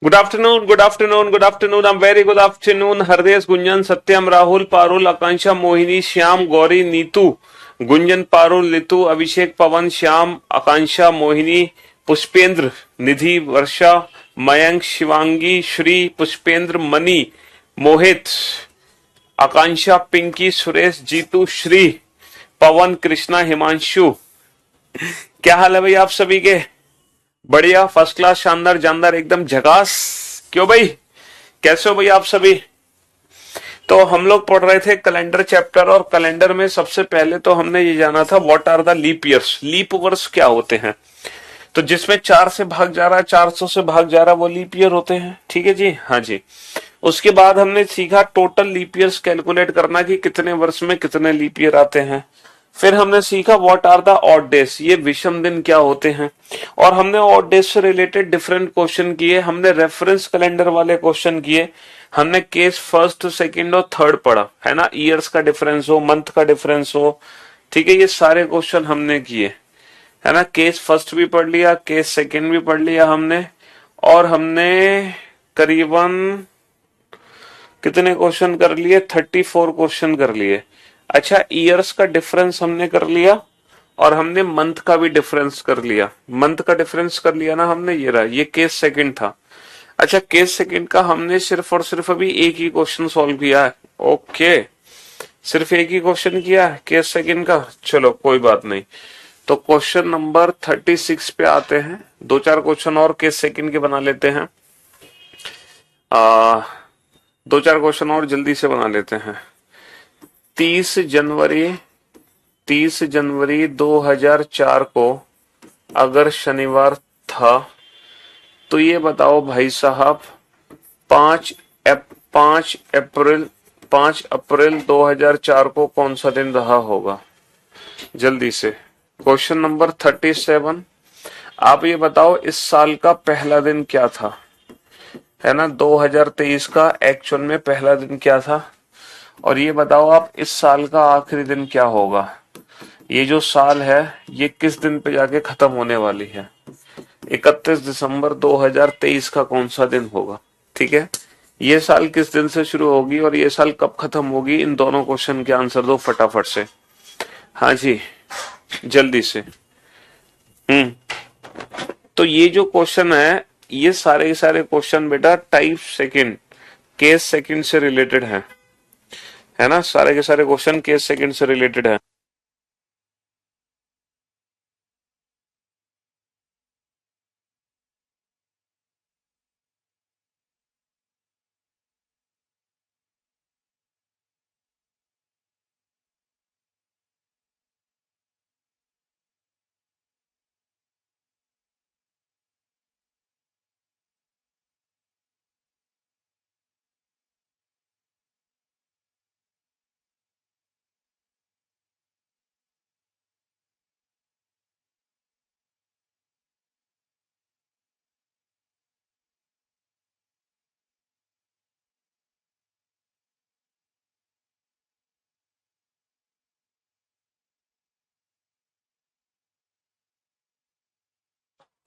Good afternoon, good afternoon, good afternoon, very good afternoon. Hardesh, Gunjan, Satyam, Rahul, Parul, Akanksha, Mohini, Shyam, Gauri, Neetu, Gunjan, Parul, Litu, Abhishek, Pawan, Shyam, Akanksha, Mohini, Pushpendra, Nidhi, Varsha, Mayank, Shivangi, Shri, Pushpendra, Mani, Mohit, Akanksha, Pinky, Suresh, Jeetu, Shri, Pawan, Krishna, Himanshu. क्या हाल है भाई आप सभी के? बढ़िया, फर्स्ट क्लास, शानदार, जानदार, एकदम झकास। क्यों भाई, कैसे हो भाई आप सभी? तो हम लोग पढ़ रहे थे कैलेंडर चैप्टर, और कैलेंडर में सबसे पहले तो हमने ये जाना था what are the leap years. Leap वर्ष क्या होते हैं? तो जिसमें 4 से भाग जा रहा है, 400 से भाग जा रहा है, वो लीप ईयर होते हैं। ठीक है जी, हाँ जी। उसके बाद हमने सीखा टोटल लीप ईयर्स कैलकुलेट करना कि कितने वर्ष में कितने लीप ईयर आते हैं। फिर हमने सीखा what are the odd days, ये विषम दिन क्या होते हैं। और हमने ऑड डेज से रिलेटेड डिफरेंट क्वेश्चन किए, हमने रेफरेंस कैलेंडर वाले क्वेश्चन किए, हमने केस फर्स्ट, सेकंड और थर्ड पढ़ा, है ना। ईयर्स का डिफरेंस हो, मंथ का डिफरेंस हो, ठीक है, ये सारे क्वेश्चन हमने किए, है ना। केस फर्स्ट भी पढ़ लिया, केस सेकंड भी पढ़ लिया हमने। और हमने करीबन कितने क्वेश्चन कर लिए? 34 क्वेश्चन कर लिए। अच्छा, ईयर्स का डिफरेंस हमने कर लिया, और हमने मंथ का भी डिफरेंस कर लिया। मंथ का डिफरेंस कर लिया ना हमने, ये रहा, ये केस सेकंड था। अच्छा, केस सेकंड का हमने सिर्फ और सिर्फ अभी एक ही क्वेश्चन सॉल्व किया है। ओके, सिर्फ एक ही क्वेश्चन किया है केस सेकंड का। चलो कोई बात नहीं। तो क्वेश्चन नंबर 36 पे आते हैं। दो चार क्वेश्चन और केस सेकंड के बना लेते हैं। आ, दो चार क्वेश्चन और जल्दी से बना लेते हैं। 30 जनवरी 2004 को अगर शनिवार था, तो ये बताओ भाई साहब, 5 अप्रैल 2004 को कौन सा दिन रहा होगा? जल्दी से। क्वेश्चन नंबर 37, आप ये बताओ इस साल का पहला दिन क्या था, है ना। 2023 का एक्चुअल में पहला दिन क्या था? और ये बताओ आप इस साल का आखिरी दिन क्या होगा। ये जो साल है ये किस दिन पे जाके खत्म होने वाली है? 31 दिसंबर 2023 का कौन सा दिन होगा? ठीक है, ये साल किस दिन से शुरू होगी और ये साल कब खत्म होगी? इन दोनों क्वेश्चन के आंसर दो फटाफट से। हाँ जी, जल्दी से। तो ये जो क्वेश्चन है, ये सारे के सारे क्वेश्चन बेटा टाइप सेकंड, केस सेकंड से रिलेटेड है ना। सारे के सारे क्वेश्चन केस सेकंड से रिलेटेड है।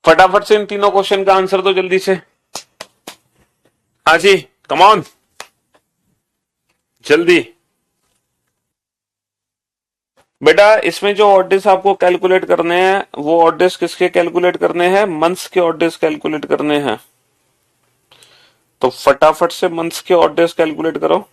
फटाफट से इन तीनों क्वेश्चन का आंसर दो जल्दी से। हाँ जी, कम ऑन, जल्दी। बेटा इसमें जो ऑर्डर्स आपको कैलकुलेट करने हैं, वो ऑर्डर्स किसके कैलकुलेट करने हैं? मंथ्स के ऑर्डर्स कैलकुलेट करने हैं। तो फटाफट से मंथ्स के ऑर्डर्स कैलकुलेट करो।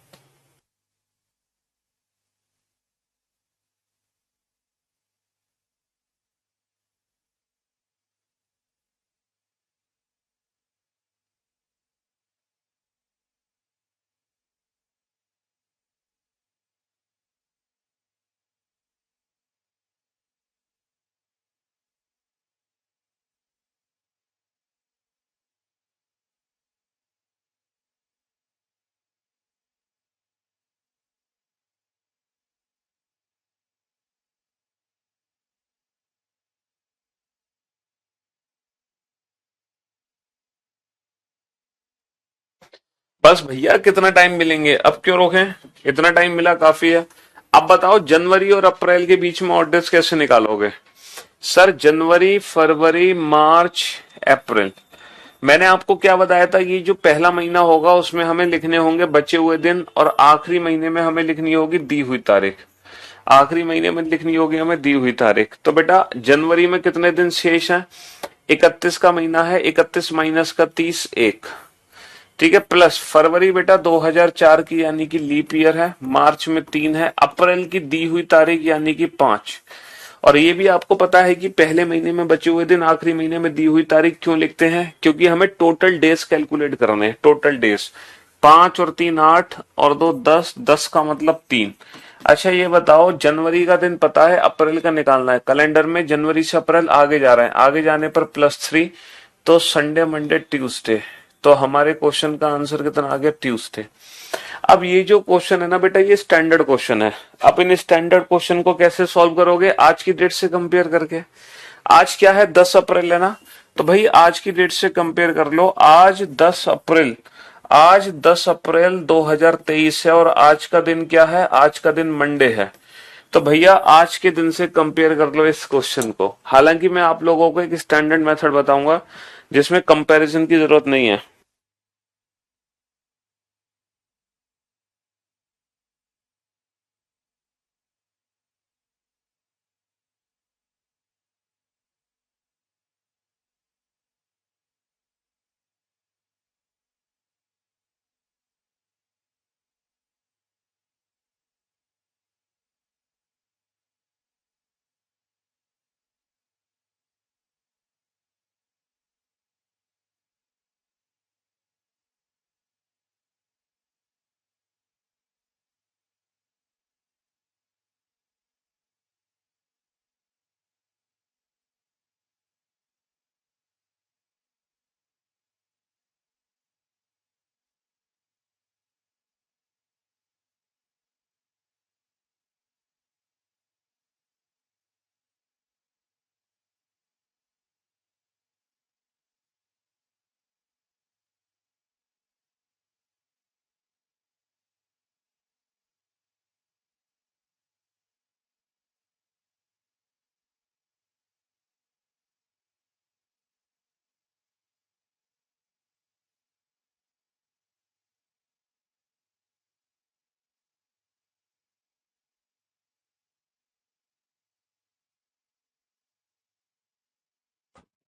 बस भैया, कितना टाइम मिलेंगे? अब क्यों रोकें, इतना टाइम मिला काफी है। अब बताओ जनवरी और अप्रैल के बीच में ऑर्डर्स कैसे निकालोगे? सर जनवरी, फरवरी, मार्च, अप्रैल, मैंने आपको क्या बताया था, ये जो पहला महीना होगा उसमें हमें लिखने होंगे बचे हुए दिन, और आखिरी महीने में हमें लिखनी होगी दी हुई तारीख। आखिरी महीने में लिखनी होगी हमें दी हुई तारीख। तो बेटा जनवरी में कितने दिन शेष हैं? 31 का महीना है, 31 माइनस का 30 एक, ठीक है, प्लस फरवरी बेटा 2004 की यानी कि लीप ईयर है, मार्च में 3 है, अप्रैल की दी हुई तारीख यानी कि 5। और ये भी आपको पता है कि पहले महीने में बचे हुए दिन आखिरी महीने में दी हुई तारीख क्यों लिखते हैं? क्योंकि हमें टोटल डेज कैलकुलेट करने हैं, टोटल डेज। 5 और 3 8 और 2 10, 10 का मतलब 3। अच्छा ये बताओ, जनवरी का दिन पता है, अप्रैल का निकालना है। कैलेंडर में जनवरी से अप्रैल आगे जा रहे हैं, आगे जाने पर +3, तो संडे मंडे ट्यूसडे। तो हमारे क्वेश्चन का आंसर कितना आ गया? ट्यूसडे। अब ये जो क्वेश्चन है ना बेटा, ये स्टैंडर्ड क्वेश्चन है। अब इन स्टैंडर्ड क्वेश्चन को कैसे सॉल्व करोगे? आज की डेट से कंपेयर करके। आज क्या है? 10 अप्रैल है ना, तो भाई आज की डेट से कंपेयर कर लो। आज 10 अप्रैल, आज 10 अप्रैल 2023 है, और आज का दिन क्या है? आज का दिन मंडे है। तो भैया आज के दिन से कंपेयर कर लो इस क्वेश्चन को। हालांकि मैं आप लोगों को एक स्टैंडर्ड मेथड बताऊंगा जिसमें कंपैरिजन की जरूरत नहीं है।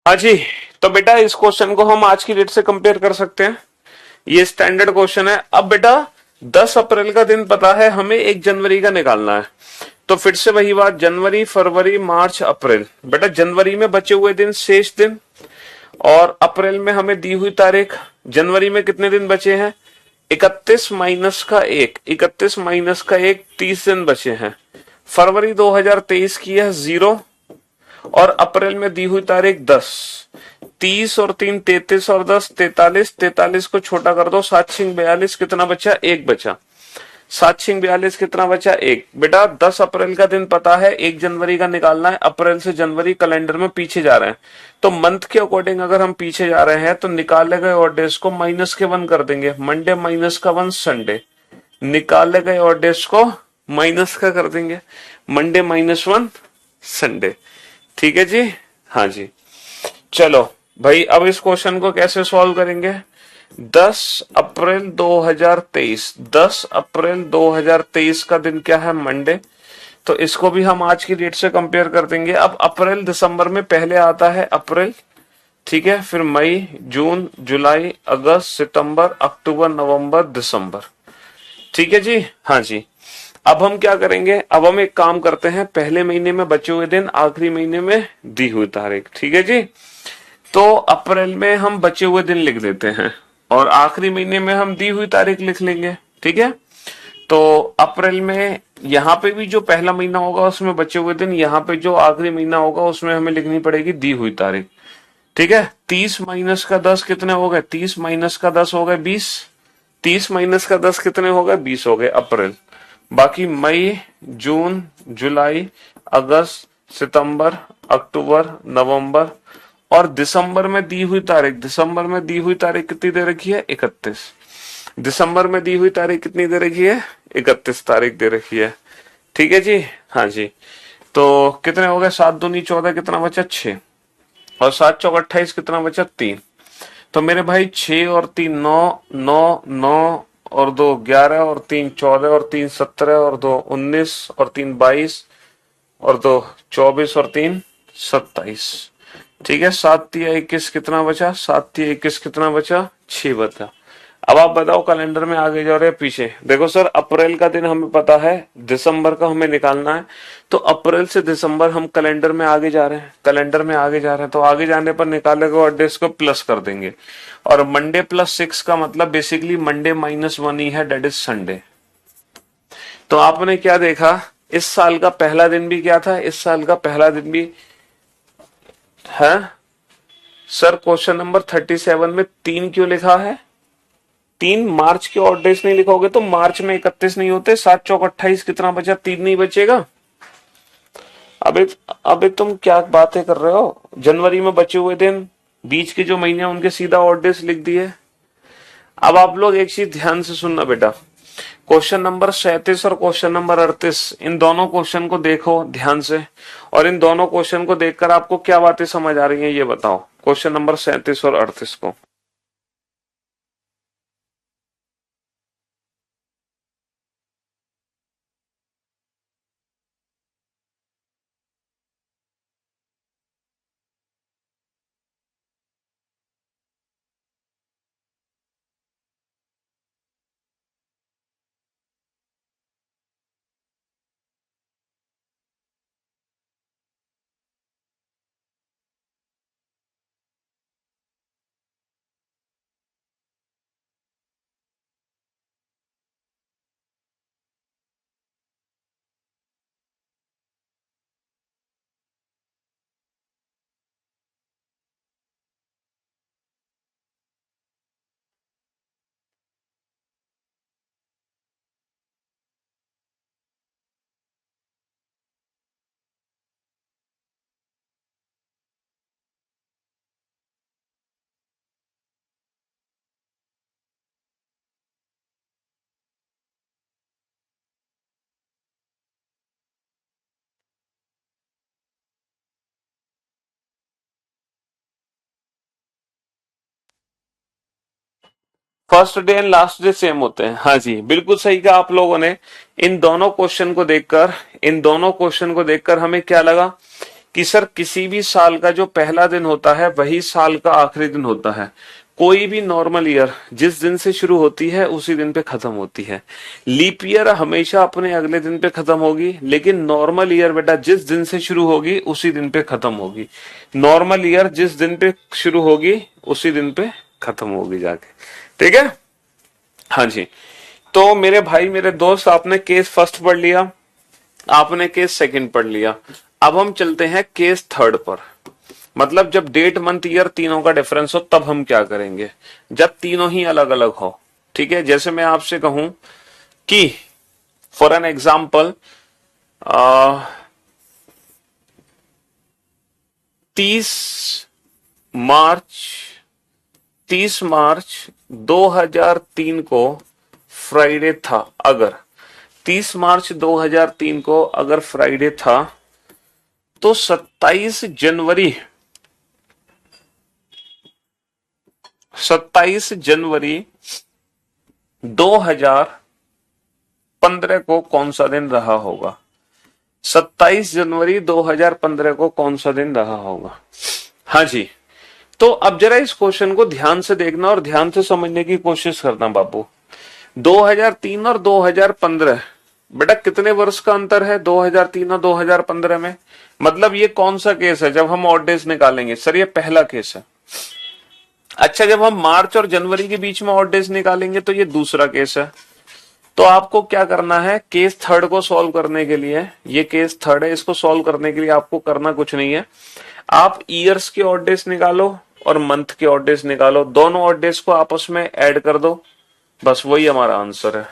हाँ जी, तो बेटा इस क्वेश्चन को हम आज की डेट से कंपेयर कर सकते हैं। ये स्टैंडर्ड क्वेश्चन है। अब बेटा 10 अप्रैल का दिन पता है हमें, 1 जनवरी का निकालना है। तो फिर से वही बात, जनवरी फरवरी मार्च अप्रैल। बेटा जनवरी में बचे हुए दिन शेष दिन, और अप्रैल में हमें दी हुई तारीख। जनवरी में कितने दिन बचे हैं? 31 माइनस का 1, 31 माइनस का 1, 30 दिन बचे हैं। फरवरी 2023 की है 0, और अप्रैल में दी हुई तारीख 10। 30 और 3 33 और 10 43, 43 को छोटा कर दो, 7 6 42, कितना बचा? 1 बचा। 7 6 42, कितना बचा? 1। बेटा 10 अप्रैल का दिन पता है, 1 जनवरी का निकालना है। अप्रैल से जनवरी कैलेंडर में पीछे जा रहे हैं, तो मंथ के अकॉर्डिंग अगर हम पीछे जा रहे हैं तो निकाले गए और डेज को माइनस के 1 कर देंगे। मंडे माइनस का 1 संडे, निकाले गए और डेज को माइनस का कर देंगे। Monday -1 Sunday. ठीक है जी, हाँ जी। चलो भाई, अब इस क्वेश्चन को कैसे सॉल्व करेंगे? 10 अप्रैल 2023, 10 अप्रैल 2023 का दिन क्या है? मंडे। तो इसको भी हम आज की डेट से कंपेयर कर देंगे। अब अप्रैल दिसंबर में पहले आता है अप्रैल, ठीक है, फिर मई जून जुलाई अगस्त सितंबर अक्टूबर नवंबर दिसंबर। ठीक है जी, हाँ जी। अब हम क्या करेंगे? अब हम एक काम करते हैं, पहले महीने में बचे हुए दिन, आखिरी महीने में दी हुई तारीख। ठीक है जी। तो अप्रैल में हम बचे हुए दिन लिख देते हैं, और आखिरी महीने में हम दी हुई तारीख लिख लेंगे। ठीक है, तो अप्रैल में यहाँ पे भी जो पहला महीना होगा उसमें बचे हुए दिन, यहाँ पे जो आखिरी महीना होगा उसमें हमें लिखनी पड़ेगी दी हुई तारीख। ठीक है, 30 माइनस का 10 कितने हो गए? 30 माइनस का 10 हो गए 20। 30 माइनस का 10 कितने हो गए? 20 हो गए अप्रैल। बाकी मई जून जुलाई अगस्त सितंबर अक्टूबर नवंबर, और दिसंबर में दी हुई तारीख, दिसंबर में दी हुई तारीख कितनी दे रखी है? 31। दिसंबर में दी हुई तारीख कितनी दे रखी है? 31 तारीख दे रखी है। ठीक है जी, हाँ जी। तो कितने हो गए? 7 दूनी 14, कितना बचा? 6, और 7 चौक 28, कितना बचा? 3। तो मेरे भाई 6 और 3 9, 9 9 और 2 11 और 3 14 और 3 17 और 2 19 और 3 22 और 2 24 और 3 27। ठीक है, 7 तिया 21 कितना बचा? 7 तिया 21 कितना बचा? 6 बचा। अब आप बताओ कैलेंडर में आगे जा रहे हैं पीछे? देखो सर, अप्रैल का दिन हमें पता है, दिसंबर का हमें निकालना है, तो अप्रैल से दिसंबर हम कैलेंडर में आगे जा रहे हैं, कैलेंडर में आगे जा रहे हैं, तो आगे जाने पर निकाले गए डेज को प्लस कर देंगे। और मंडे +6 का मतलब बेसिकली मंडे -1 ही है, डेट इज संडे। तो आपने क्या देखा, इस साल का पहला दिन भी क्या था? इस साल का पहला दिन भी है सर, क्वेश्चन नंबर 37 में 3 क्यों लिखा है? 3 मार्च के ऑड डेज नहीं लिखोगे तो मार्च में 31 नहीं होते, 7 चौक 28 कितना बचा? 3 नहीं बचेगा। अबे तुम क्या बातें कर रहे हो? जनवरी में बचे हुए दिन, बीच के जो महीने उनके सीधा ऑड डेज लिख दिए। अब आप लोग एक चीज ध्यान से सुनना बेटा, क्वेश्चन नंबर 37 और क्वेश्चन नंबर 38, इन दोनों क्वेश्चन को देखो ध्यान से, और इन दोनों क्वेश्चन को देखकर आपको क्या बातें समझ आ रही हैं ये बताओ, क्वेश्चन नंबर 37 और 38 को। First day and last day same होते हैं, हाँ जी बिल्कुल सही कहा आप लोगों ने। इन दोनों क्वेश्चन को देखकर हमें क्या लगा कि सर किसी भी साल का जो पहला दिन होता है वही साल का आखिरी दिन होता है। कोई भी नॉर्मल ईयर जिस दिन से शुरू होती है उसी दिन पे खत्म होती है। लीप ईयर हमेशा अपने अगले दिन पे खत्म होगी, लेकिन नॉर्मल ईयर बेटा जिस दिन से शुरू होगी उसी दिन पे खत्म होगी। नॉर्मल ईयर जिस दिन पे शुरू होगी उसी दिन पे खत्म होगी जाके। ठीक है, हाँ जी। तो मेरे भाई मेरे दोस्त, आपने केस फर्स्ट पढ़ लिया, आपने केस सेकंड पढ़ लिया। अब हम चलते हैं केस थर्ड पर। मतलब जब डेट मंथ ईयर तीनों का डिफरेंस हो तब हम क्या करेंगे, जब तीनों ही अलग अलग हो। ठीक है, जैसे मैं आपसे कहूं कि फॉर एन एग्जाम्पल 30 मार्च 2003 को फ्राइडे था। अगर 30 मार्च 2003 को अगर फ्राइडे था तो 27 जनवरी 2015 को कौन सा दिन रहा होगा? 27 जनवरी 2015 को कौन सा दिन रहा होगा? हाँ जी। तो अब जरा इस क्वेश्चन को ध्यान से देखना और ध्यान से समझने की कोशिश करना बाबू। 2003 और 2015 बेटा कितने वर्ष का अंतर है 2003 और 2015 में? मतलब ये कौन सा केस है जब हम ऑड डेज निकालेंगे? सर ये पहला केस है। अच्छा, जब हम मार्च और जनवरी के बीच में ऑड डेज निकालेंगे तो ये दूसरा केस है। तो आपको क्या करना है, केस थर्ड को सॉल्व करने के लिए, ये केस थर्ड है, इसको सॉल्व करने के लिए आपको करना कुछ नहीं है। आप ईयर्स के ऑड डेज निकालो और मंथ के ऑड डेज निकालो, दोनों ऑड डेज को आपस में ऐड कर दो, बस वही हमारा आंसर है।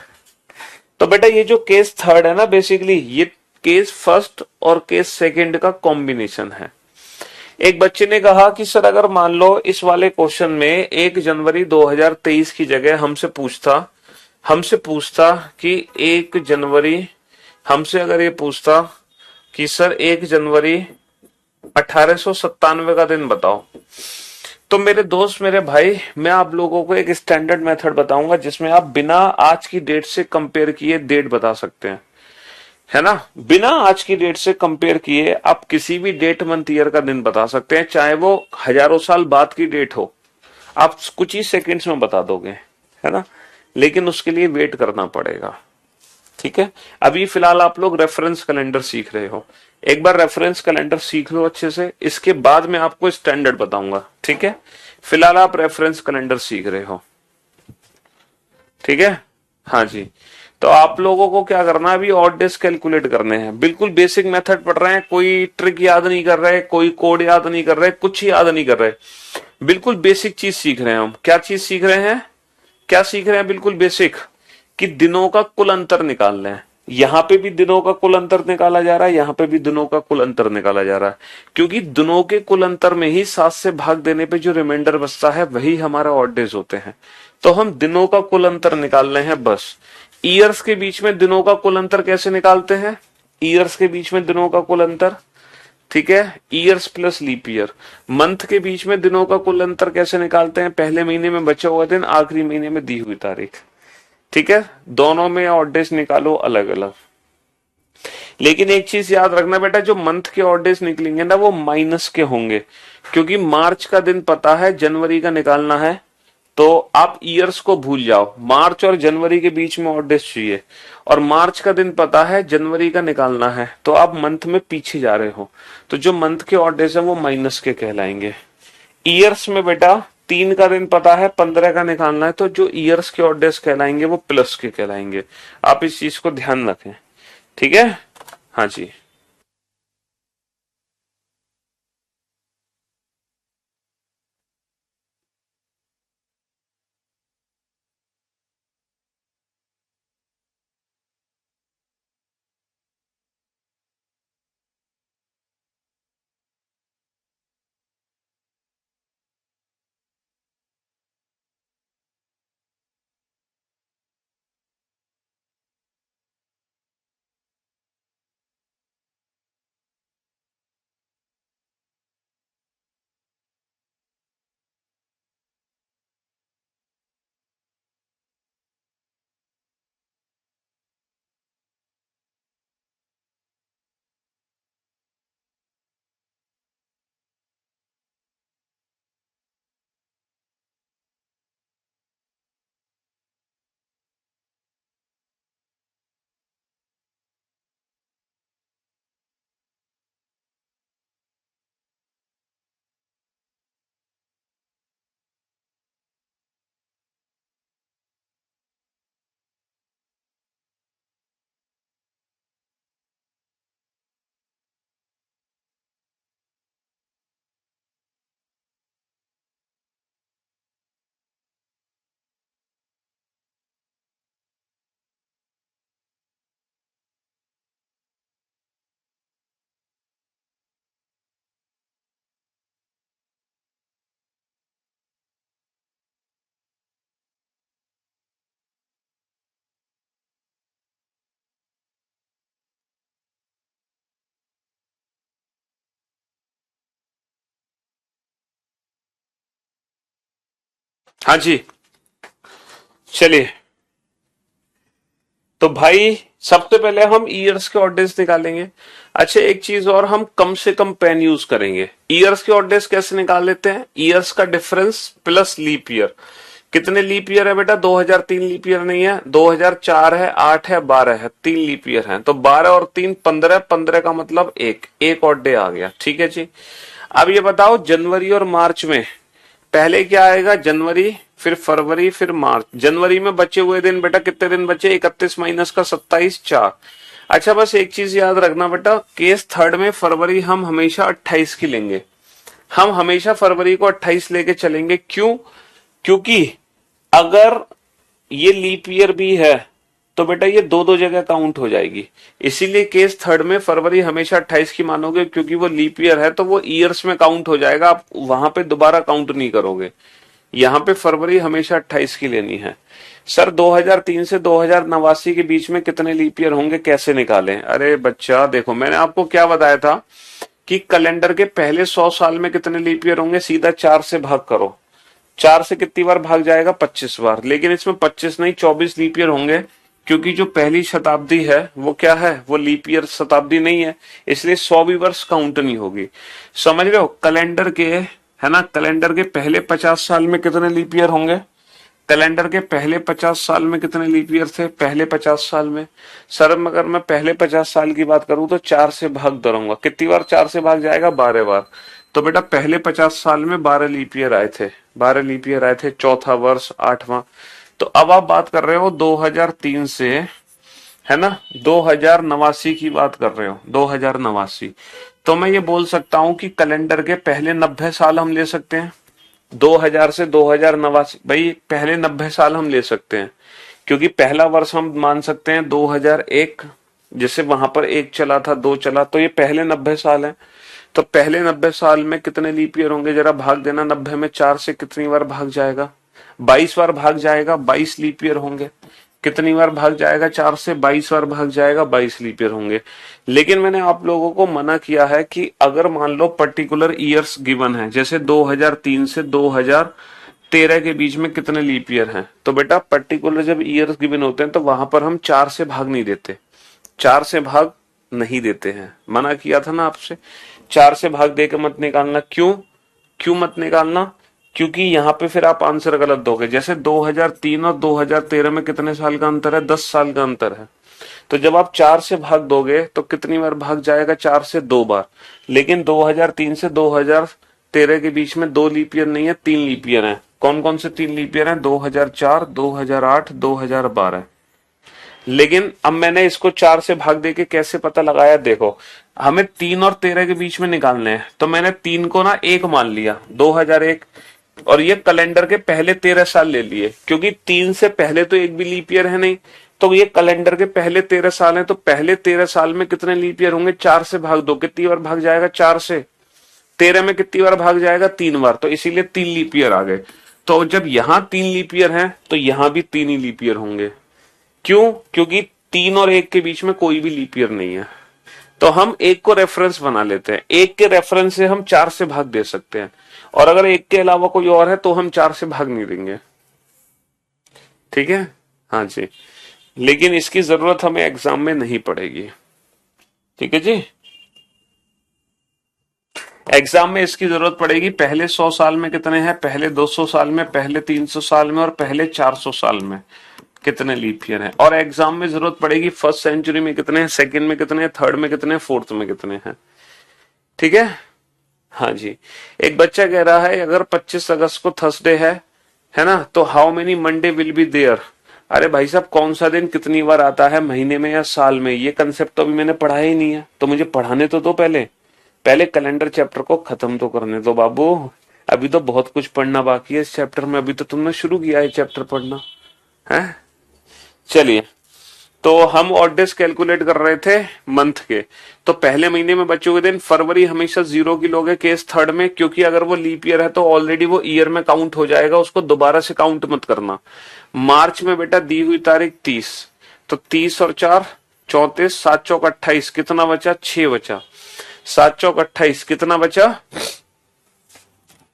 तो बेटा ये जो केस थर्ड है ना, बेसिकली ये केस फर्स्ट और केस सेकंड का कॉम्बिनेशन है। एक बच्चे ने कहा कि सर अगर मान लो इस वाले क्वेश्चन में 1 जनवरी 2023 की जगह हमसे पूछता कि 1 जनवरी, हमसे अगर ये पूछता कि सर 1 जनवरी 1897 का दिन बताओ, तो मेरे दोस्त, मेरे भाई, मैं आप लोगों को एक स्टैंडर्ड मेथड बताऊंगा जिसमें आप बिना आज की डेट से कंपेयर किए डेट बता सकते हैं, है ना। बिना आज की डेट से कंपेयर किए आप किसी भी डेट मंथ ईयर का दिन बता सकते हैं, चाहे वो हजारों साल बाद की डेट हो। आप कुछ ही सेकंड्स में बता दोगे, है ना। लेकिन उसके लिए वेट करना पड़ेगा, ठीक है। अभी फिलहाल आप लोग रेफरेंस कैलेंडर सीख रहे हो, एक बार रेफरेंस कैलेंडर सीख लो अच्छे से, इसके बाद मैं आपको स्टैंडर्ड बताऊंगा, ठीक है। फिलहाल आप रेफरेंस कैलेंडर सीख रहे हो, ठीक है। हाँ जी। तो आप लोगों को क्या करना है, अभी ऑड डेज कैलकुलेट करने हैं, बिल्कुल बेसिक मेथड पढ़ रहे हैं, कोई ट्रिक याद नहीं कर रहे, कोई कोड याद नहीं कर रहे, कुछ याद नहीं कर रहे, बिल्कुल बेसिक चीज सीख रहे हैं हम। क्या चीज सीख रहे हैं, क्या सीख रहे हैं, बिल्कुल बेसिक, कि दिनों का कुल अंतर निकाल लें। यहां पे भी दिनों का कुल अंतर निकाला जा रहा है, यहां पे भी दिनों का कुल अंतर निकाला जा रहा है, क्योंकि दिनों के कुल अंतर में ही 7 से भाग देने पे जो रिमाइंडर बचता है वही हमारा ऑड डेज होते हैं। तो हम दिनों का कुल अंतर निकाल रहे हैं बस। ईयर्स के बीच में दिनों का कुल अंतर कैसे निकालते हैं, ईयर्स के बीच में दिनों का कुल अंतर, ठीक है, years plus leap year. Month के बीच में दिनों का कुल अंतर कैसे निकालते हैं, पहले महीने में बचा हुआ दिन, आखिरी महीने में दी हुई तारीख, ठीक है। दोनों में ऑड डेज निकालो अलग अलग। लेकिन एक चीज याद रखना बेटा, जो मंथ के ऑड डेज निकलेंगे ना वो माइनस के होंगे, क्योंकि मार्च का दिन पता है, जनवरी का निकालना है, तो आप ईयर्स को भूल जाओ, मार्च और जनवरी के बीच में ऑड डेज चाहिए, और मार्च का दिन पता है, जनवरी का निकालना है, तो आप मंथ में पीछे जा रहे हो, तो जो मंथ के ऑड डेज है वो माइनस के कहलाएंगे। ईयर्स में बेटा 3 का दिन पता है, 15 का निकालना है, तो जो ईयर्स के ऑड डेज कहलाएंगे वो प्लस के कहलाएंगे। आप इस चीज को ध्यान रखें, ठीक है। हाँ जी। हाँ जी, चलिए। तो भाई सबसे पहले हम ईयर्स के ऑड डेज निकालेंगे। अच्छा, एक चीज और, हम कम से कम पेन यूज करेंगे। ईयर्स के ऑड डेज कैसे निकाल लेते हैं, ईयर्स का डिफरेंस प्लस लीप ईयर। कितने लीप ईयर है बेटा, 2003 लीप ईयर नहीं है, 2004 है, 8 है, 12 है, 3 लीप ईयर है, तो 12 और 3 15, 15 का मतलब एक ऑड डे आ गया, ठीक है जी। अब ये बताओ, जनवरी और मार्च में पहले क्या आएगा, जनवरी, फिर फरवरी, फिर मार्च। जनवरी में बचे हुए दिन बेटा कितने दिन बचे, 31 माइनस का 27, 4। अच्छा, बस एक चीज याद रखना बेटा, केस थर्ड में फरवरी हम हमेशा 28 की लेंगे, हम हमेशा फरवरी को 28 लेके चलेंगे। क्यों, क्योंकि अगर ये लीप ईयर भी है तो बेटा ये दो दो जगह काउंट हो जाएगी, इसीलिए केस थर्ड में फरवरी हमेशा 28 की मानोगे, क्योंकि वो लीप ईयर है तो वो ईयर्स में काउंट हो जाएगा, आप वहां पे दोबारा काउंट नहीं करोगे। यहाँ पे फरवरी हमेशा 28 की लेनी है। सर 2003 से 2089 के बीच में कितने लीप ईयर होंगे, कैसे निकालें? अरे बच्चा देखो, मैंने आपको क्या बताया था कि कैलेंडर के पहले 100 साल में कितने लीप ईयर होंगे, सीधा 4 से भाग करो। 4 से कितनी बार भाग जाएगा, 25 बार। लेकिन इसमें 25 नहीं 24 लीप ईयर होंगे, क्योंकि जो पहली शताब्दी है वो क्या है, वो लीप ईयर शताब्दी नहीं है, इसलिए 100 भी वर्ष काउंट नहीं होगी। समझ रहे हो? कैलेंडर के, है ना, कैलेंडर के पहले 50 साल में कितने लीप ईयर होंगे, कैलेंडर के पहले 50 साल में कितने लीप ईयर थे, पहले 50 साल में। सर अगर मैं पहले 50 साल की बात करूं तो 4 से भाग करूंगा, कितनी बार 4 से भाग जाएगा, 12 बार। तो बेटा पहले 50 साल में 12 लीप ईयर आए थे, 12 लीप ईयर आए थे, चौथा वर्ष 8वां। तो अब आप बात कर रहे हो 2003 से, है ना, 2089 की बात कर रहे हो, 2089। तो मैं ये बोल सकता हूं कि कैलेंडर के पहले 90 साल हम ले सकते हैं, 2000 से 2089। भाई पहले 90 साल हम ले सकते हैं, क्योंकि पहला वर्ष हम मान सकते हैं 2001, जैसे वहां पर 1 चला था, 2 चला, तो ये पहले 90 साल है। तो पहले 90 साल में कितने लीप ईयर होंगे, जरा भाग देना। 90 में 4 से कितनी बार भाग जाएगा, 22 बार भाग जाएगा, 22 लीप ईयर होंगे। कितनी बार भाग जाएगा, 4 से 22 बार भाग जाएगा, 22 लीप ईयर होंगे। लेकिन मैंने आप लोगों को मना किया है कि अगर मान लो पर्टिकुलर ईयर्स गिवन है, जैसे 2003 से 2013 के बीच में कितने लीप ईयर हैं, तो बेटा पर्टिकुलर जब ईयर्स गिवन होते हैं तो वहां पर हम 4 से भाग नहीं देते, 4 से भाग नहीं देते हैं, मना किया था ना आपसे। 4 से भाग देकर मत निकालना। क्यों, क्यों मत निकालना, क्योंकि यहाँ पे फिर आप आंसर गलत दोगे। जैसे 2003 और 2013 में कितने साल का अंतर है, 10 साल का अंतर है। तो जब आप 4 से भाग दोगे तो कितनी बार भाग जाएगा, 4 से 2 बार। लेकिन 2003 से 2013 के बीच में 2 लीप ईयर नहीं है, 3 लीप ईयर है। कौन कौन से 3 लीप ईयर है, 2004, 2008, 2012। लेकिन अब मैंने इसको 4 से भाग देके कैसे पता लगाया, देखो हमें 3 और 13 के बीच में निकालने हैं, तो मैंने 3 को ना 1 मान लिया, 2001, और ये कैलेंडर के पहले 13 साल ले लिए, क्योंकि 3 से पहले तो एक भी लीप ईयर है नहीं। तो ये कैलेंडर के पहले 13 साल हैं, तो पहले 13 साल में कितने लीप ईयर होंगे, 4 से भाग दो, कितनी बार भाग जाएगा, 4 से। 13 में कितनी बार भाग जाएगा, 3 बार, तो इसीलिए 3 लीप ईयर आ गए। तो जब यहाँ 3 लीप ईयर है तो यहाँ भी 3 ही लीप ईयर होंगे। क्यों, क्योंकि 3 और 1 के बीच में कोई भी लीप ईयर नहीं है। तो हम 1 को रेफरेंस बना लेते हैं, 1 के रेफरेंस से हम 4 से भाग दे सकते हैं, और अगर 1 के अलावा कोई और है तो हम 4 से भाग नहीं देंगे। ठीक है, हाँ जी, लेकिन इसकी जरूरत हमें एग्जाम में नहीं पड़ेगी। ठीक है जी, एग्जाम में इसकी जरूरत पड़ेगी पहले 100 साल में कितने हैं, पहले 200 साल में, पहले 300 साल में, और पहले 400 साल में कितने लीप ईयर हैं। और एग्जाम में जरूरत पड़ेगी फर्स्ट सेंचुरी में कितने हैं, सेकंड में कितने हैं, थर्ड में कितने हैं, फोर्थ में कितने हैं। ठीक है, हाँ जी। एक बच्चा कह रहा है अगर 25 अगस्त को थर्सडे है ना, तो how many Monday will be there. अरे भाई साहब, कौन सा दिन कितनी बार आता है, महीने में या साल में, ये कंसेप्ट तो अभी मैंने पढ़ाया ही नहीं है, तो मुझे पढ़ाने तो दो। पहले कैलेंडर चैप्टर को खत्म तो करने दो बाबू, अभी तो बहुत कुछ पढ़ना बाकी है इस चैप्टर में, अभी तो तुमने शुरू किया है चैप्टर पढ़ना है। चलिए, तो हम ऑड डेज कैलकुलेट कर रहे थे मंथ के। तो पहले महीने में बच्चों के दिन, फरवरी हमेशा 0 की लोगे केस थर्ड में, क्योंकि अगर वो लीप ईयर है तो ऑलरेडी वो ईयर में काउंट हो जाएगा, उसको दोबारा से काउंट मत करना। मार्च में बेटा दी हुई तारीख 30, तो 30 और 4 34, 7 चौक 28, कितना बचा, 6 बचा। 7 चौक 28 कितना बचा,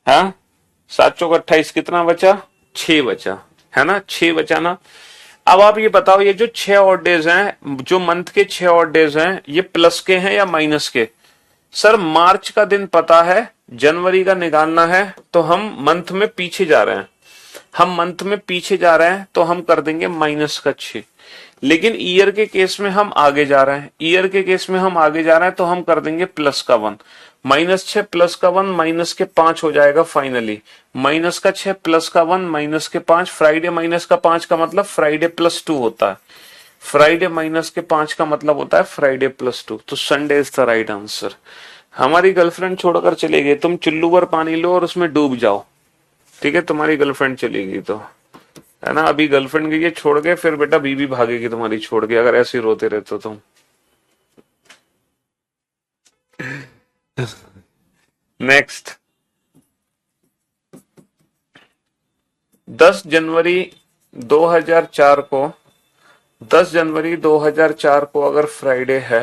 हाँ 7 चौक 28 कितना बचा, 6 बचा, है ना, 6 बचा ना। अब आप ये बताओ, ये जो 6 ऑड डेज हैं, जो मंथ के 6 ऑड डेज हैं, ये प्लस के हैं या माइनस के। सर मार्च का दिन पता है, जनवरी का निकालना है, तो हम मंथ में पीछे जा रहे हैं, हम मंथ में पीछे जा रहे हैं, तो हम कर देंगे माइनस का 6। लेकिन ईयर के केस में हम आगे जा रहे हैं, ईयर के केस में हम आगे जा रहे हैं, तो हम कर देंगे प्लस का 1। -6 प्लस का 1 माइनस के 5 हो जाएगा फाइनली। माइनस का 6 प्लस का 1 माइनस के 5, फ्राइडे माइनस का 5 का मतलब फ्राइडे +2 होता है, फ्राइडे माइनस के 5 का मतलब होता है फ्राइडे +2। तो Sunday is the right answer. हमारी गर्लफ्रेंड छोड़कर चले गए, तुम चुल्लू भर पानी लो और उसमें डूब जाओ, ठीक है, तुम्हारी गर्लफ्रेंड चली गई तो, है ना, अभी गर्लफ्रेंड गई है छोड़ के, फिर बेटा बीवी भागेगी तुम्हारी छोड़ के, अगर ऐसे ही रोते रहते हो तुम। नेक्स्ट, 10 जनवरी 2004 को, 10 जनवरी 2004 को अगर फ्राइडे है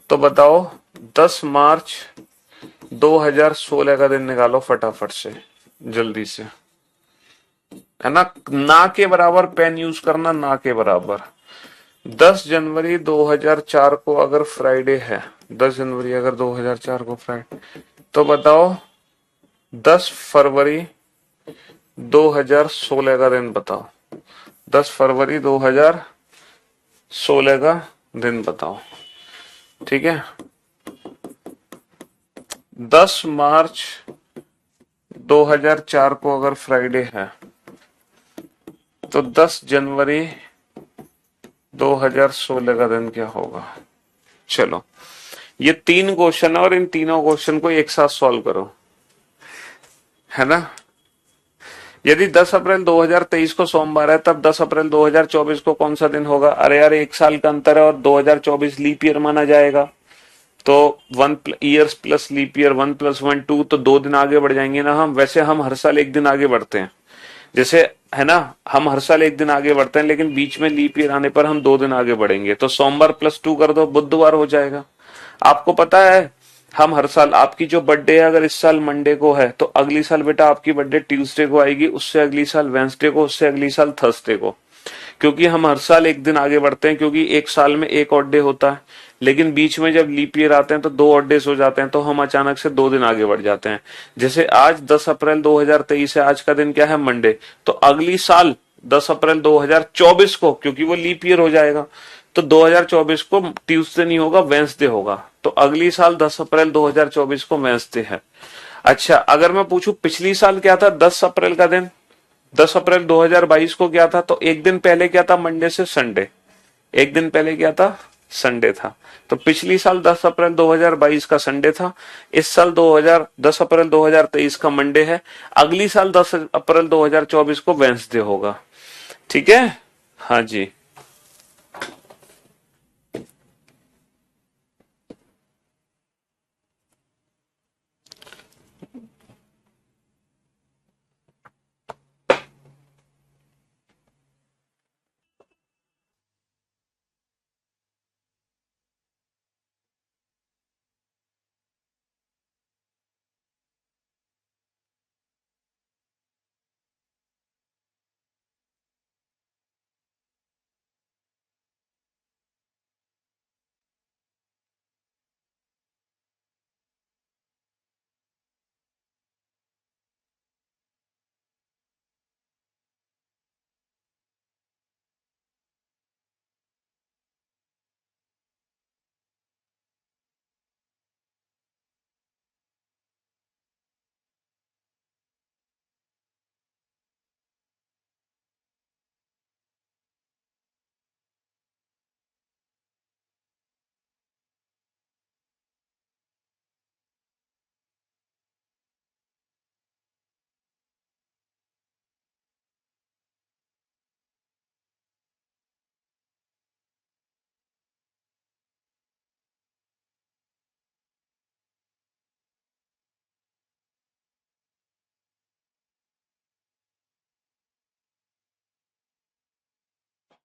तो बताओ 10 मार्च 2016 का दिन निकालो फटाफट से, जल्दी से, है ना। ना के बराबर पेन यूज करना, ना के बराबर। 10 जनवरी 2004 को अगर फ्राइडे है, 10 जनवरी अगर 2004 को फ्राइडे, तो बताओ 10 फरवरी 2016 का दिन बताओ। 10 फरवरी 2016 का दिन बताओ। ठीक है। 10 मार्च 2004 को अगर फ्राइडे है तो 10 जनवरी 2016 का दिन क्या होगा? चलो, ये 3 क्वेश्चन है और इन तीनों क्वेश्चन को एक साथ सॉल्व करो, है ना। यदि 10 अप्रैल 2023 को सोमवार है, तब 10 अप्रैल 2024 को कौन सा दिन होगा? अरे यार, 1 साल का अंतर है और 2024 लीप ईयर माना जाएगा, तो 1 ईयर्स प्लस लीप ईयर, 1 + 1 2, तो 2 दिन आगे बढ़ जाएंगे ना हम। वैसे हम हर साल 1 दिन आगे बढ़ते हैं, जैसे, है ना, हम हर साल 1 दिन आगे बढ़ते हैं, लेकिन बीच में लीप ईयर आने पर हम 2 दिन आगे बढ़ेंगे। तो सोमवार +2 कर दो, बुधवार हो जाएगा। आपको पता है, हम हर साल, आपकी जो बर्थडे है अगर इस साल मंडे को है, तो अगली साल बेटा आपकी बर्थडे ट्यूसडे को आएगी, उससे अगली साल वेंसडे को, उससे अगली साल थर्सडे को। क्योंकि हम हर साल 1 दिन आगे बढ़ते हैं, क्योंकि एक साल में 1 ऑड डे होता है, लेकिन बीच में जब लीप ईयर आते हैं तो 2 ऑड डेज हो जाते हैं, तो हम अचानक से 2 दिन आगे बढ़ जाते हैं। जैसे आज 10 अप्रैल 2023 है, आज का दिन क्या है? मंडे। तो अगली साल 10 अप्रैल 2024 को, क्योंकि वो लीप ईयर हो जाएगा, तो 2024 को ट्यूसडे नहीं होगा, वेंसडे होगा। तो अगली साल 10 अप्रैल 2024 को वेंसडे है। अच्छा, अगर मैं पूछूं पिछली साल क्या था 10 अप्रैल का दिन? 10 अप्रैल 2022 को क्या था? तो एक दिन पहले क्या था? मंडे से संडे। एक दिन पहले क्या था? संडे था। तो पिछली साल 10 अप्रैल 2022 का संडे था, इस साल 10 अप्रैल 2023 का मंडे है, अगली साल 10 अप्रैल 2024 को वेंसडे होगा। ठीक है। हाँ जी।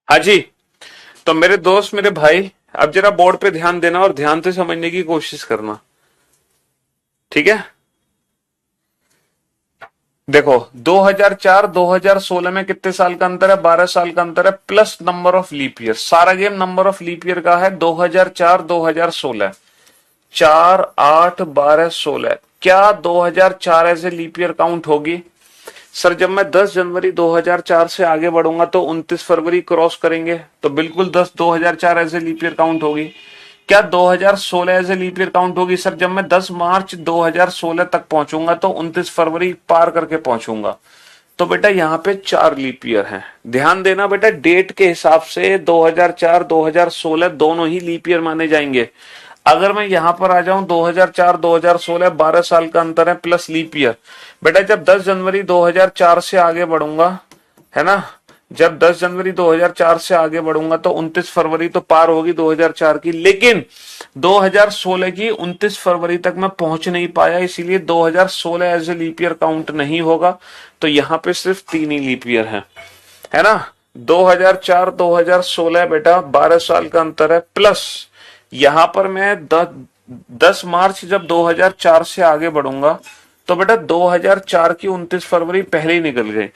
हाँ जी। तो मेरे दोस्त, मेरे भाई, अब जरा बोर्ड पे ध्यान देना और ध्यान से समझने की कोशिश करना। ठीक है। देखो, 2004 2016 में कितने साल का अंतर है? 12 साल का अंतर है, plus number of leap year. सारा game number of leap year का है। 2004 2016, 4 8 12 16। क्या 2004 as a leap year count होगी? सर, जब मैं 10 जनवरी 2004 से आगे बढ़ूंगा तो 29 फरवरी क्रॉस करेंगे, तो बिल्कुल 2004 as a leap year count होगी। क्या 2016 as a leap year count होगी? सर, जब मैं 10 मार्च 2016 तक पहुंचूंगा तो 29 फरवरी पार करके पहुंचूंगा। तो बेटा यहाँ पे 4 लीप ईयर हैं। ध्यान देना बेटा, डेट के हिसाब से 2004 2016 दोनों ही लीप ईयर माने जाएंगे। अगर मैं यहां पर आ जाऊं 2004 2016, 12 साल का अंतर है, प्लस लीप ईयर। बेटा जब 10 जनवरी 2004 से आगे बढ़ूंगा, है ना, जब 10 जनवरी 2004 से आगे बढ़ूंगा तो 29 फरवरी तो पार होगी 2004 की, लेकिन 2016 की 29 फरवरी तक मैं पहुंच नहीं पाया, इसीलिए 2016 as a leap year count नहीं होगा। तो यहां पे सिर्फ 3 ही लीप ईयर है ना। 2004 2016 बेटा 12 साल का अंतर है, प्लस यहां पर मैं 10 मार्च जब 2004 से आगे बढ़ूंगा तो बेटा 2004 की 29 फरवरी पहले ही निकल गई,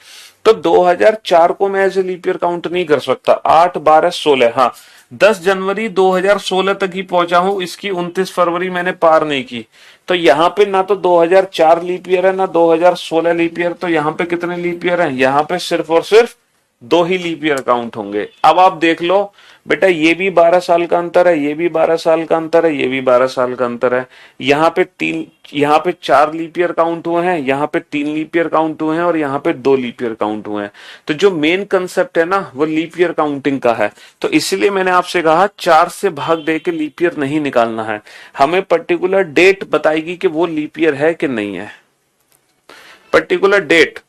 तो 2004 को मैं as a leap year count नहीं कर सकता। 8 12 16, हाँ 10 जनवरी 2016 तक ही पहुंचा हूं, इसकी 29 फरवरी मैंने पार नहीं की। तो यहाँ पे ना तो 2004 लीप ईयर है ना 2016 लीप ईयर, तो यहाँ पे कितने लीप ईयर हैं? यहाँ पे सिर्फ और सिर्फ 2 ही लीप ईयर काउंट होंगे। अब आप देख लो बेटा, ये भी 12 साल का अंतर है, ये भी 12 साल का अंतर है, ये भी 12 साल का अंतर है। यहाँ पे 3, यहाँ पे 4 लीप ईयर काउंट हुए हैं, यहाँ पे 3 लीप ईयर काउंट हुए हैं और यहाँ पे 2 लीप ईयर काउंट हुए हैं। तो जो मेन कंसेप्ट है ना वो लीप ईयर काउंटिंग का है। तो इसलिए मैंने आपसे कहा 4 से भाग दे के लीप ईयर नहीं निकालना है, हमें पर्टिकुलर डेट बताएगी कि वो लीप ईयर है कि नहीं है। पर्टिकुलर डेट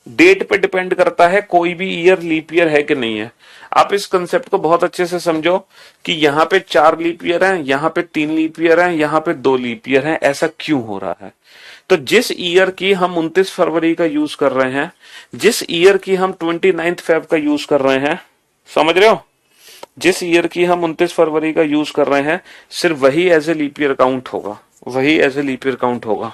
पे डिपेंड करता है कोई भी ईयर लीप ईयर है कि नहीं है। आप इस कंसेप्ट को बहुत अच्छे से समझो कि यहाँ पे 4 लीप ईयर हैं, यहाँ पे 3 लीप ईयर हैं, यहाँ पे 2 लीप ईयर हैं, ऐसा क्यों हो रहा है? तो जिस ईयर की हम 29 फरवरी का यूज कर रहे हैं, जिस ईयर की हम 29 फेब का यूज कर रहे हैं, समझ रहे हो, जिस ईयर की हम 29 फरवरी का यूज कर रहे हैं, सिर्फ वही as a leap year count होगा, वही as a leap year count होगा।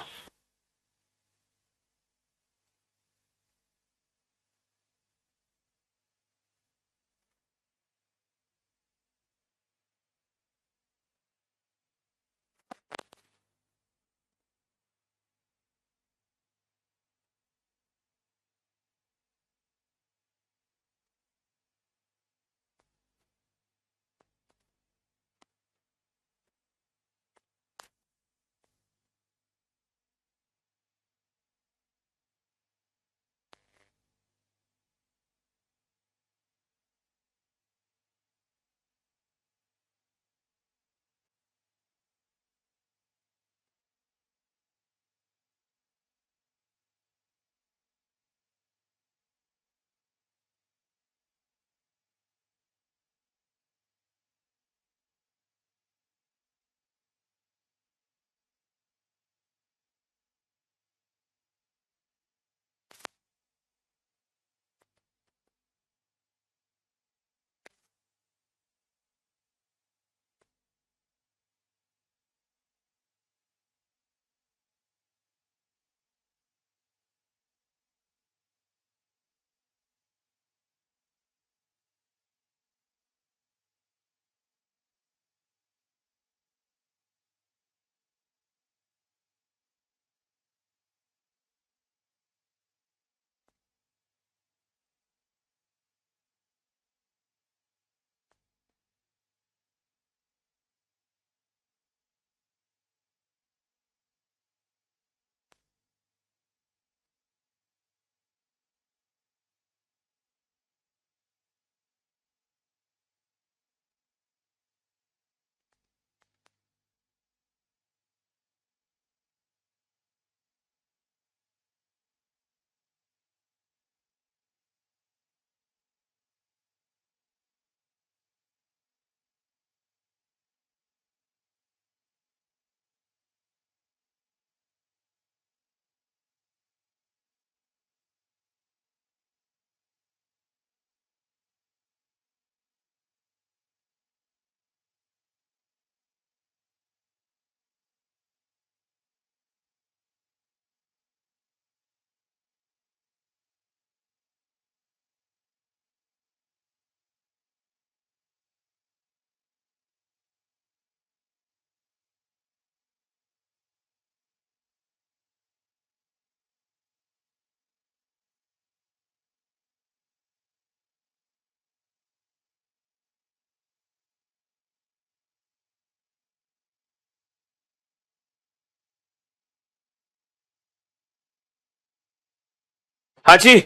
हाँ जी,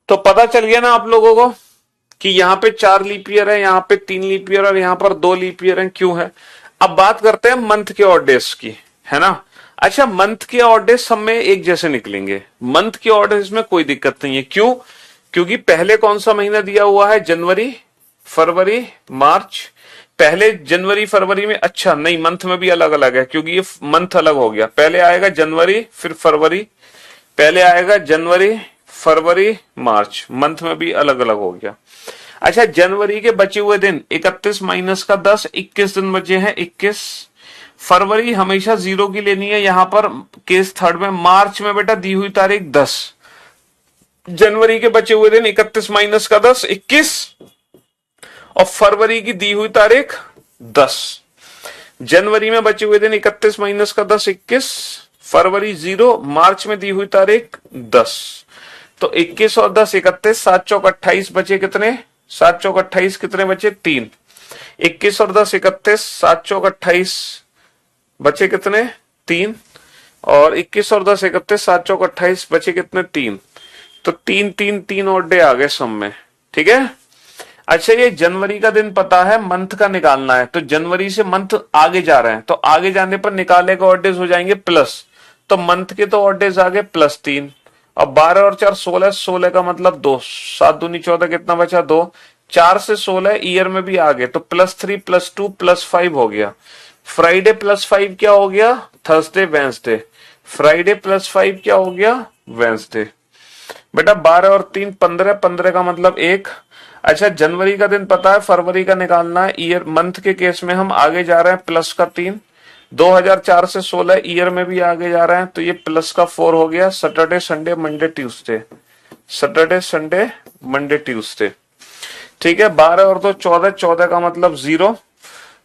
तो पता चल गया ना आप लोगों को कि यहाँ पे 4 लीप ईयर है, यहाँ पे 3 लीप ईयर और यहाँ पर 2 लीप ईयर है, क्यों है? अब बात करते हैं मंथ के ऑड डेज की, है ना। अच्छा, मंथ के ऑड डेज सब में एक जैसे निकलेंगे, मंथ के ऑड डेज में कोई दिक्कत नहीं है। क्यों? क्योंकि पहले कौन सा महीना दिया हुआ है? जनवरी, फरवरी, मार्च। पहले जनवरी फरवरी में, अच्छा नहीं, मंथ में भी अलग अलग है क्योंकि ये मंथ अलग हो गया। पहले आएगा जनवरी, फिर फरवरी, पहले आएगा जनवरी, फरवरी, मार्च, मंथ में भी अलग अलग हो गया। अच्छा, जनवरी के बचे हुए दिन 31 माइनस का 10, 21 दिन बचे हैं, 21। फरवरी हमेशा 0 की लेनी है। यहां पर केस थर्ड में मार्च में बेटा दी हुई तारीख 10, जनवरी के बचे हुए दिन 31 माइनस का 10 21, और फरवरी की दी हुई तारीख 10। जनवरी में बचे हुए दिन 31 माइनस का 10 21, फरवरी 0, मार्च में दी हुई तारीख 10। तो 21 और 10 31, 7 चौक 28 बचे कितने? 7 चौक 28 कितने बचे? 3। 21 और 10 31, 7 चौक 28 बचे कितने? 3। और 21 और 10 31, 7 चौक 28 बचे कितने? 3। तो 3 3 3 और डे आ गए सम में। ठीक है। अच्छा, ये जनवरी का दिन पता है, मंथ का निकालना है। तो जनवरी से मंथ आगे जा रहे हैं, तो आगे जाने पर निकाले का ऑड डेज हो जाएंगे प्लस। तो मंथ के तो ऑड डेज आ गए +3। अब 12 और 4 16, 16 का मतलब 2, 7 दूनी 14, कितना बचा? 2। 4 से 16 ईयर में भी आ गए, तो +3 +2 +5 हो गया। फ्राइडे +5 क्या हो गया? Thursday Wednesday. फ्राइडे +5 क्या हो गया? वेंसडे। बेटा 12 और 3 15, 15 का मतलब 1। अच्छा, जनवरी का दिन पता है, फरवरी का निकालना है। ईयर मंथ के केस में हम आगे जा रहे हैं प्लस का 3। 2004 से 16 ईयर में भी आगे जा रहे हैं, तो ये प्लस का 4 हो गया। Saturday Sunday Monday Tuesday, Saturday Sunday Monday Tuesday. ठीक है। 12 और 2 14, 14 का मतलब 0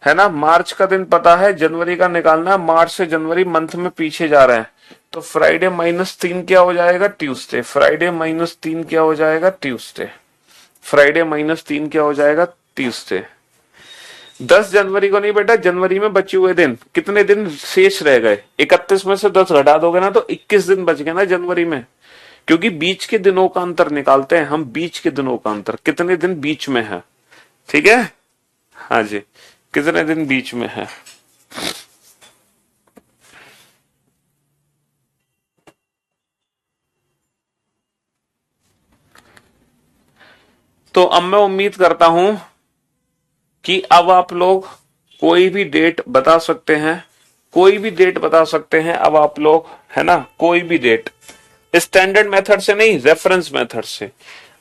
है ना। मार्च का दिन पता है, जनवरी का निकालना है। मार्च से जनवरी मंथ में पीछे जा रहे हैं, तो फ्राइडे -3 क्या हो जाएगा? ट्यूसडे। फ्राइडे -3 क्या हो जाएगा? ट्यूसडे। फ्राइडे -3 क्या हो जाएगा? ट्यूसडे। 10 जनवरी को नहीं बेटा, जनवरी में बचे हुए दिन कितने दिन शेष रह गए? 31 में से 10 घटा दोगे ना, तो 21 दिन बच गए ना जनवरी में। क्योंकि बीच के दिनों का अंतर निकालते हैं हम, बीच के दिनों का अंतर, कितने दिन बीच में है। ठीक है। हाँ जी, कितने दिन बीच में है। तो अब मैं उम्मीद करता हूं कि अब आप लोग कोई भी डेट बता सकते हैं, कोई भी डेट बता सकते हैं अब आप लोग, है ना। कोई भी डेट, स्टैंडर्ड मेथड से नहीं, रेफरेंस मेथड से।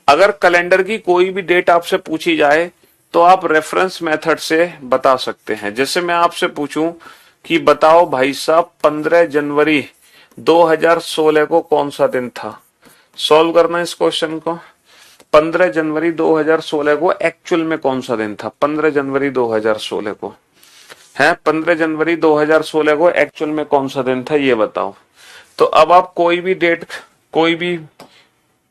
अगर कैलेंडर की कोई भी डेट आपसे पूछी जाए तो आप रेफरेंस मेथड से बता सकते हैं। जैसे मैं आपसे पूछूं कि बताओ भाई साहब 15 जनवरी 2016 को कौन सा दिन था। सॉल्व करना इस क्वेश्चन को। 15 जनवरी 2016 को एक्चुअल में कौन सा दिन था? 15 जनवरी 2016 को है, 15 जनवरी 2016 को एक्चुअल में कौन सा दिन था, ये बताओ। तो अब आप कोई भी डेट, कोई भी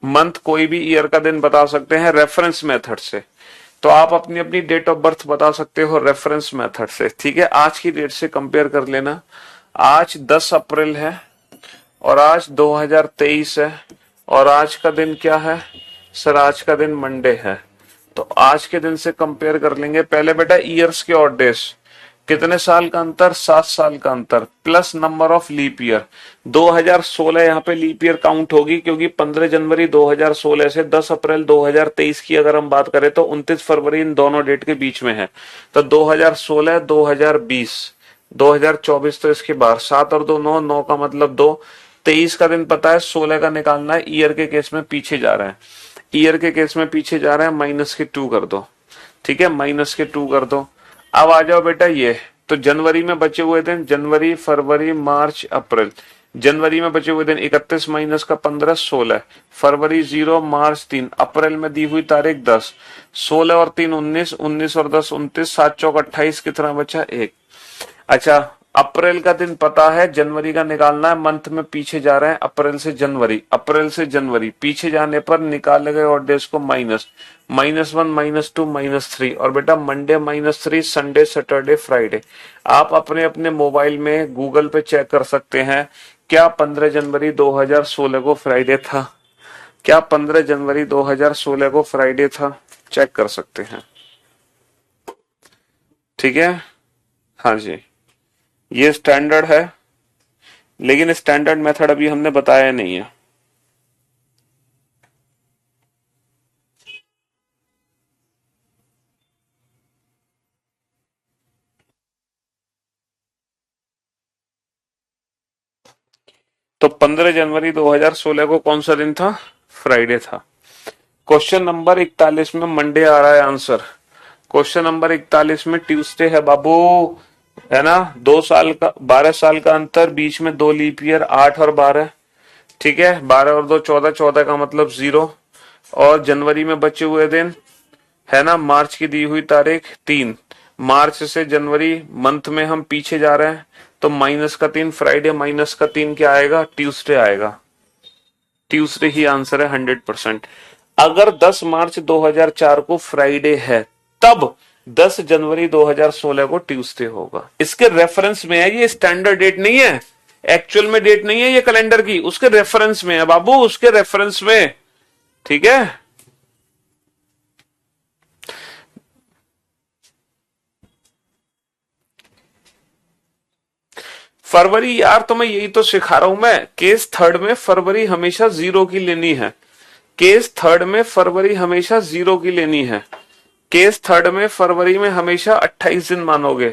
मंथ, कोई भी ईयर का दिन बता सकते हैं रेफरेंस मेथड से। तो आप अपनी अपनी डेट ऑफ बर्थ बता सकते हो रेफरेंस मेथड से। ठीक है। आज की डेट से कंपेयर कर लेना। आज 10 अप्रैल है और आज 2023 है, और आज का दिन क्या है सर? आज का दिन मंडे है। तो आज के दिन से कंपेयर कर लेंगे। पहले बेटा ईयर्स के ऑड डेज, कितने साल का अंतर? 7 साल का अंतर, plus number of leap year. 2016 यहाँ पे लीप ईयर काउंट होगी, क्योंकि 15 जनवरी 2016 से 10 अप्रैल 2023 की अगर हम बात करें तो 29 फरवरी इन दोनों डेट के बीच में है। तो 2016 2020 2024 तो इसके बाहर। 7 और 2 9, 9 का मतलब 2। 23 का दिन पता है, 16 का निकालना है। ईयर के केस में पीछे जा रहे हैं, ईयर के केस में पीछे जा रहे हैं, -2 कर दो। ठीक है, -2 कर दो। अब आ जाओ बेटा ये, तो जनवरी में बचे हुए दिन, जनवरी फरवरी मार्च अप्रैल। जनवरी में बचे हुए दिन 31 माइनस का 15 16, फरवरी 0, मार्च 3, अप्रैल में दी हुई तारीख 10, 16 और 3 19, 19 और 10 29, 7 चौक 28, कितना बचा? 1। अच्छा, अप्रैल का दिन पता है, जनवरी का निकालना है। मंथ में पीछे जा रहे हैं, अप्रैल से जनवरी, अप्रैल से जनवरी। पीछे जाने पर निकाले गए और डेज को -1 -2 -3, और बेटा मंडे -3, संडे सैटरडे फ्राइडे। आप अपने अपने मोबाइल में गूगल पे चेक कर सकते हैं, क्या 15 जनवरी 2016 को फ्राइडे था? क्या 15 जनवरी 2016 को फ्राइडे था? चेक कर सकते हैं। ठीक है। हाँ जी, ये स्टैंडर्ड है, लेकिन स्टैंडर्ड मेथड अभी हमने बताया नहीं है। तो 15 जनवरी 2016 को कौन सा दिन था? फ्राइडे था। क्वेश्चन नंबर 41 में मंडे आ रहा है आंसर। क्वेश्चन नंबर 41 में ट्यूसडे है बाबू। है ना, 2 साल का 12 साल का अंतर, बीच में 2 लीप ईयर, 8 और 12, ठीक है, 12 और 2 14, 14 का मतलब 0, और जनवरी में बचे हुए दिन, है ना, मार्च की दी हुई तारीख 3, मार्च से जनवरी मंथ में हम पीछे जा रहे हैं, तो -3 फ्राइडे, -3 क्या आएगा, ट्यूसडे आएगा, ट्यूसडे ही आंसर है 100%। अगर 10 मार्च 2004 को फ्राइडे है, तब 10 जनवरी 2016 को ट्यूसडे होगा। इसके रेफरेंस में है, ये स्टैंडर्ड डेट नहीं है, एक्चुअल में डेट नहीं है ये कैलेंडर की, उसके रेफरेंस में है बाबू, उसके रेफरेंस में, ठीक है। फरवरी यार, तो मैं यही तो सिखा रहा हूं मैं, केस थर्ड में फरवरी हमेशा 0 की लेनी है, केस थर्ड में फरवरी हमेशा 0 की लेनी है, केस थर्ड में फरवरी में हमेशा 28 दिन मानोगे,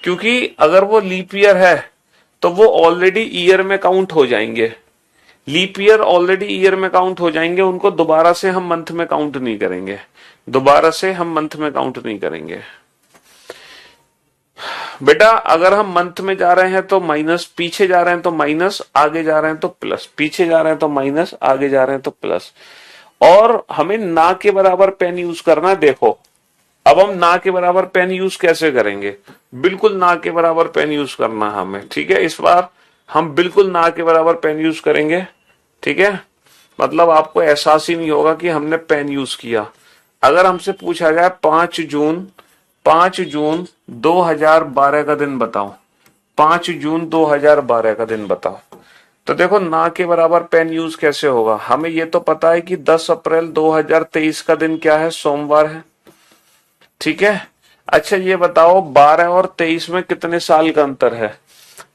क्योंकि अगर वो लीप ईयर है तो वो ऑलरेडी ईयर में काउंट हो जाएंगे, लीप ईयर ऑलरेडी ईयर में काउंट हो जाएंगे, उनको दोबारा से हम मंथ में काउंट नहीं करेंगे, दोबारा से हम मंथ में काउंट नहीं करेंगे बेटा। अगर हम मंथ में जा रहे हैं तो माइनस, पीछे जा रहे हैं तो माइनस, आगे जा रहे हैं तो प्लस, पीछे जा रहे हैं तो माइनस, आगे जा रहे हैं तो प्लस। और हमें ना के बराबर पेन यूज करना है। देखो अब हम ना के बराबर पेन यूज कैसे करेंगे, बिल्कुल ना के बराबर पेन यूज करना है हमें, ठीक है। इस बार हम बिल्कुल ना के बराबर पेन यूज करेंगे, ठीक है, मतलब आपको एहसास ही नहीं होगा कि हमने पेन यूज किया। अगर हमसे पूछा जाए 5 जून 2012 का दिन बताओ, 5 जून 2012 का दिन बताओ, तो देखो ना के बराबर पेन यूज कैसे होगा। हमें ये तो पता है कि 10 अप्रैल 2023 का दिन क्या है, सोमवार है, ठीक है। अच्छा ये बताओ 12 और 23 में कितने साल का अंतर है,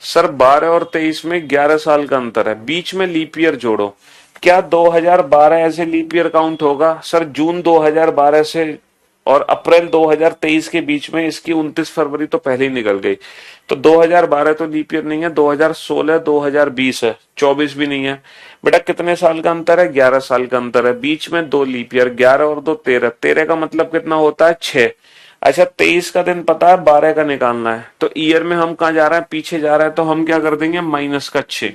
सर 12 और 23 में 11 साल का अंतर है, बीच में लीप ईयर जोड़ो, क्या 2012 ऐसे लीप ईयर काउंट होगा, सर जून 2012 से और अप्रैल 2023 के बीच में इसकी 29 फरवरी तो पहले ही निकल गई, तो 2012 तो लीप ईयर नहीं है, 2016 2020 है, 24 भी नहीं है बेटा। कितने साल का अंतर है, 11 साल का अंतर है, बीच में 2 लीप ईयर, 11 और 2 13, 13 का मतलब कितना होता है 6। अच्छा 23 का दिन पता है, 12 का निकालना है, तो ईयर में हम कहा जा रहे हैं, पीछे जा रहे हैं, तो हम क्या कर देंगे, -6।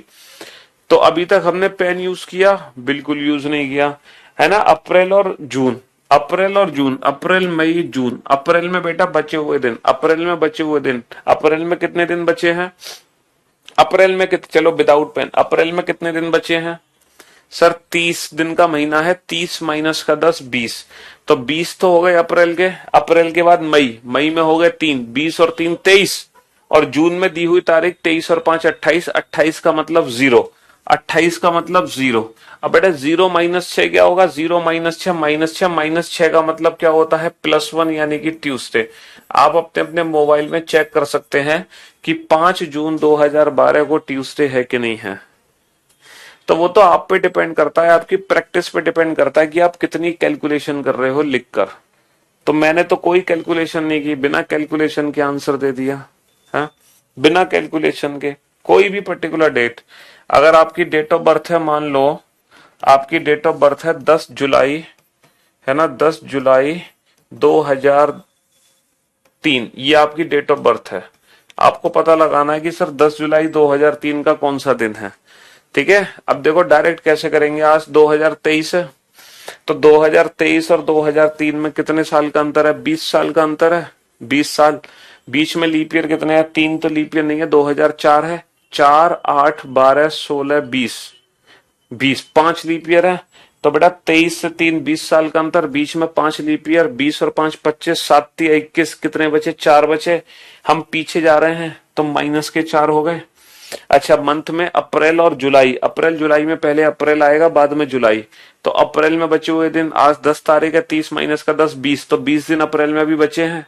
तो अभी तक हमने पेन यूज किया, बिल्कुल यूज नहीं किया, है ना। अप्रैल और जून, अप्रैल और जून, अप्रैल मई जून, अप्रैल में बेटा बचे हुए दिन, अप्रैल में बचे हुए दिन, अप्रैल में कितने दिन बचे हैं, अप्रैल में चलो विदाउट पेन, अप्रैल में कितने दिन बचे हैं सर, 30 दिन का महीना है, 30 माइनस का 10 20, तो 20 तो हो गए अप्रैल के, अप्रैल के बाद मई, मई में हो गए 3, 20 और 3 23, और जून में दी हुई तारीख 23 और 5 28, 28 का मतलब 0, 28 का मतलब 0। अब बेटा 0 -6 क्या होगा, 0 -6 -6 का मतलब क्या होता है, +1 यानी कि ट्यूसडे। आप अपने अपने मोबाइल में चेक कर सकते हैं कि 5 जून 2012 को ट्यूसडे है कि नहीं है। तो वो तो आप पे डिपेंड करता है, आपकी प्रैक्टिस पे डिपेंड करता है कि आप कितनी कैलकुलेशन कर रहे हो लिखकर। तो मैंने तो कोई कैलकुलेशन नहीं की, बिना कैलकुलेशन के आंसर दे दिया है, बिना कैलकुलेशन के कोई भी पर्टिकुलर डेट। अगर आपकी डेट ऑफ बर्थ है, मान लो आपकी डेट ऑफ बर्थ है 10 जुलाई, है ना, 10 जुलाई 2003, ये आपकी डेट ऑफ बर्थ है। आपको पता लगाना है कि सर 10 जुलाई 2003 का कौन सा दिन है, ठीक है। अब देखो डायरेक्ट कैसे करेंगे, आज 2023 है, तो 2023 और 2003 में कितने साल का अंतर है, 20 साल का अंतर है, 20 साल। बीच में लीप ईयर कितने हैं, 3 तो लीप ईयर नहीं है, 2004 है, 4 8 12 16 20, 5 लीप ईयर है, तो बेटा 23 से 3 20 साल का अंतर, बीच में 5 लीप ईयर, 20 और 5 25, 7 3 21, कितने बचे, 4 बचे। हम पीछे जा रहे हैं तो माइनस के 4 हो गए। अच्छा मंथ में अप्रैल और जुलाई, अप्रैल जुलाई में पहले अप्रैल आएगा बाद में जुलाई, तो अप्रैल में बचे हुए दिन, आज 10 तारीख है, 30 माइनस का 10 20, तो 20 दिन अप्रैल में भी बचे हैं,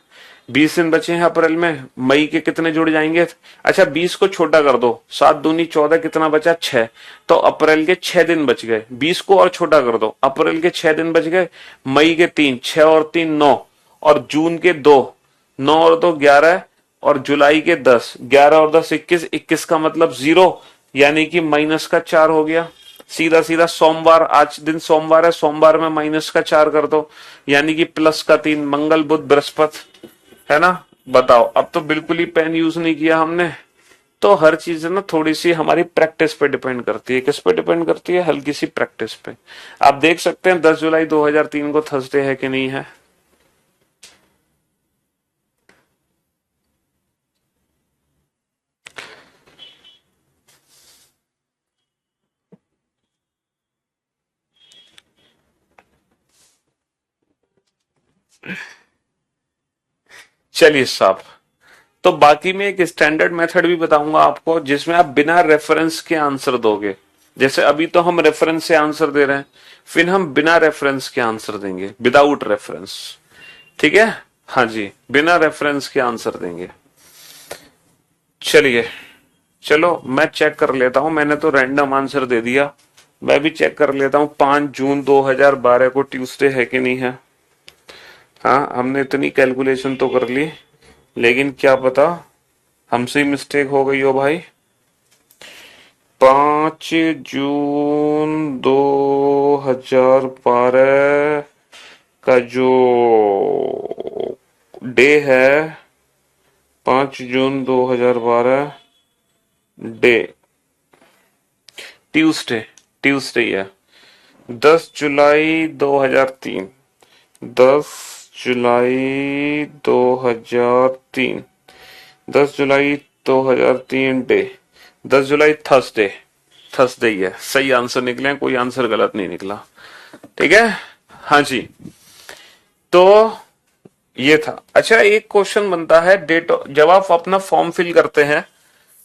20 दिन बचे हैं अप्रैल में। मई के कितने जुड़ जाएंगे, अच्छा 20 को छोटा कर दो, 7 दूनी 14, कितना बचा 6, तो अप्रैल के 6 दिन बच गए। 20 को और छोटा कर दो, अप्रैल के 6 दिन बच गए, मई के 3, 6 और 3 9, और जून के 2, 9 और 2 11, और जुलाई के 10, 11 और 10 21, 21 का मतलब 0, यानी कि -4 हो गया। सीधा सीधा सोमवार, आज दिन सोमवार है, सोमवार में -4 कर दो, यानी कि +3, मंगल बुध बृहस्पति, है ना, बताओ, अब तो बिल्कुल ही पेन यूज नहीं किया हमने। तो हर चीज ना थोड़ी सी हमारी प्रैक्टिस पे डिपेंड करती है। किस पे डिपेंड करती है? हल्की सी प्रैक्टिस पे। आप देख सकते हैं 10 जुलाई 2003 को थर्सडे है कि नहीं है? चलिए साहब, तो बाकी में एक स्टैंडर्ड मेथड भी बताऊंगा आपको जिसमें आप बिना रेफरेंस के आंसर दोगे। जैसे अभी तो हम रेफरेंस से आंसर दे रहे हैं, फिर हम बिना रेफरेंस के आंसर देंगे, विदाउट रेफरेंस। ठीक है? हाँ जी, बिना रेफरेंस के आंसर देंगे। चलिए, चलो मैं चेक कर लेता हूं। मैंने तो रैंडम आंसर दे दिया, मैं भी चेक कर लेता हूं 5 जून 2012 को ट्यूसडे है कि नहीं है। हाँ, हमने इतनी कैलकुलेशन तो कर ली, लेकिन क्या पता हमसे ही मिस्टेक हो गई हो भाई। 5 जून 2012 का जो डे है, 5 जून 2012 डे ट्यूसडे, ट्यूसडे है। 10 जुलाई 2003, 10 जुलाई 2003, 10 जुलाई 2003 डे, 10 जुलाई थर्सडे, थर्सडे ही है। सही आंसर निकले, कोई आंसर गलत नहीं निकला। ठीक है? हाँ जी, तो ये था। अच्छा, एक क्वेश्चन बनता है डेट, जब आप अपना फॉर्म फिल करते हैं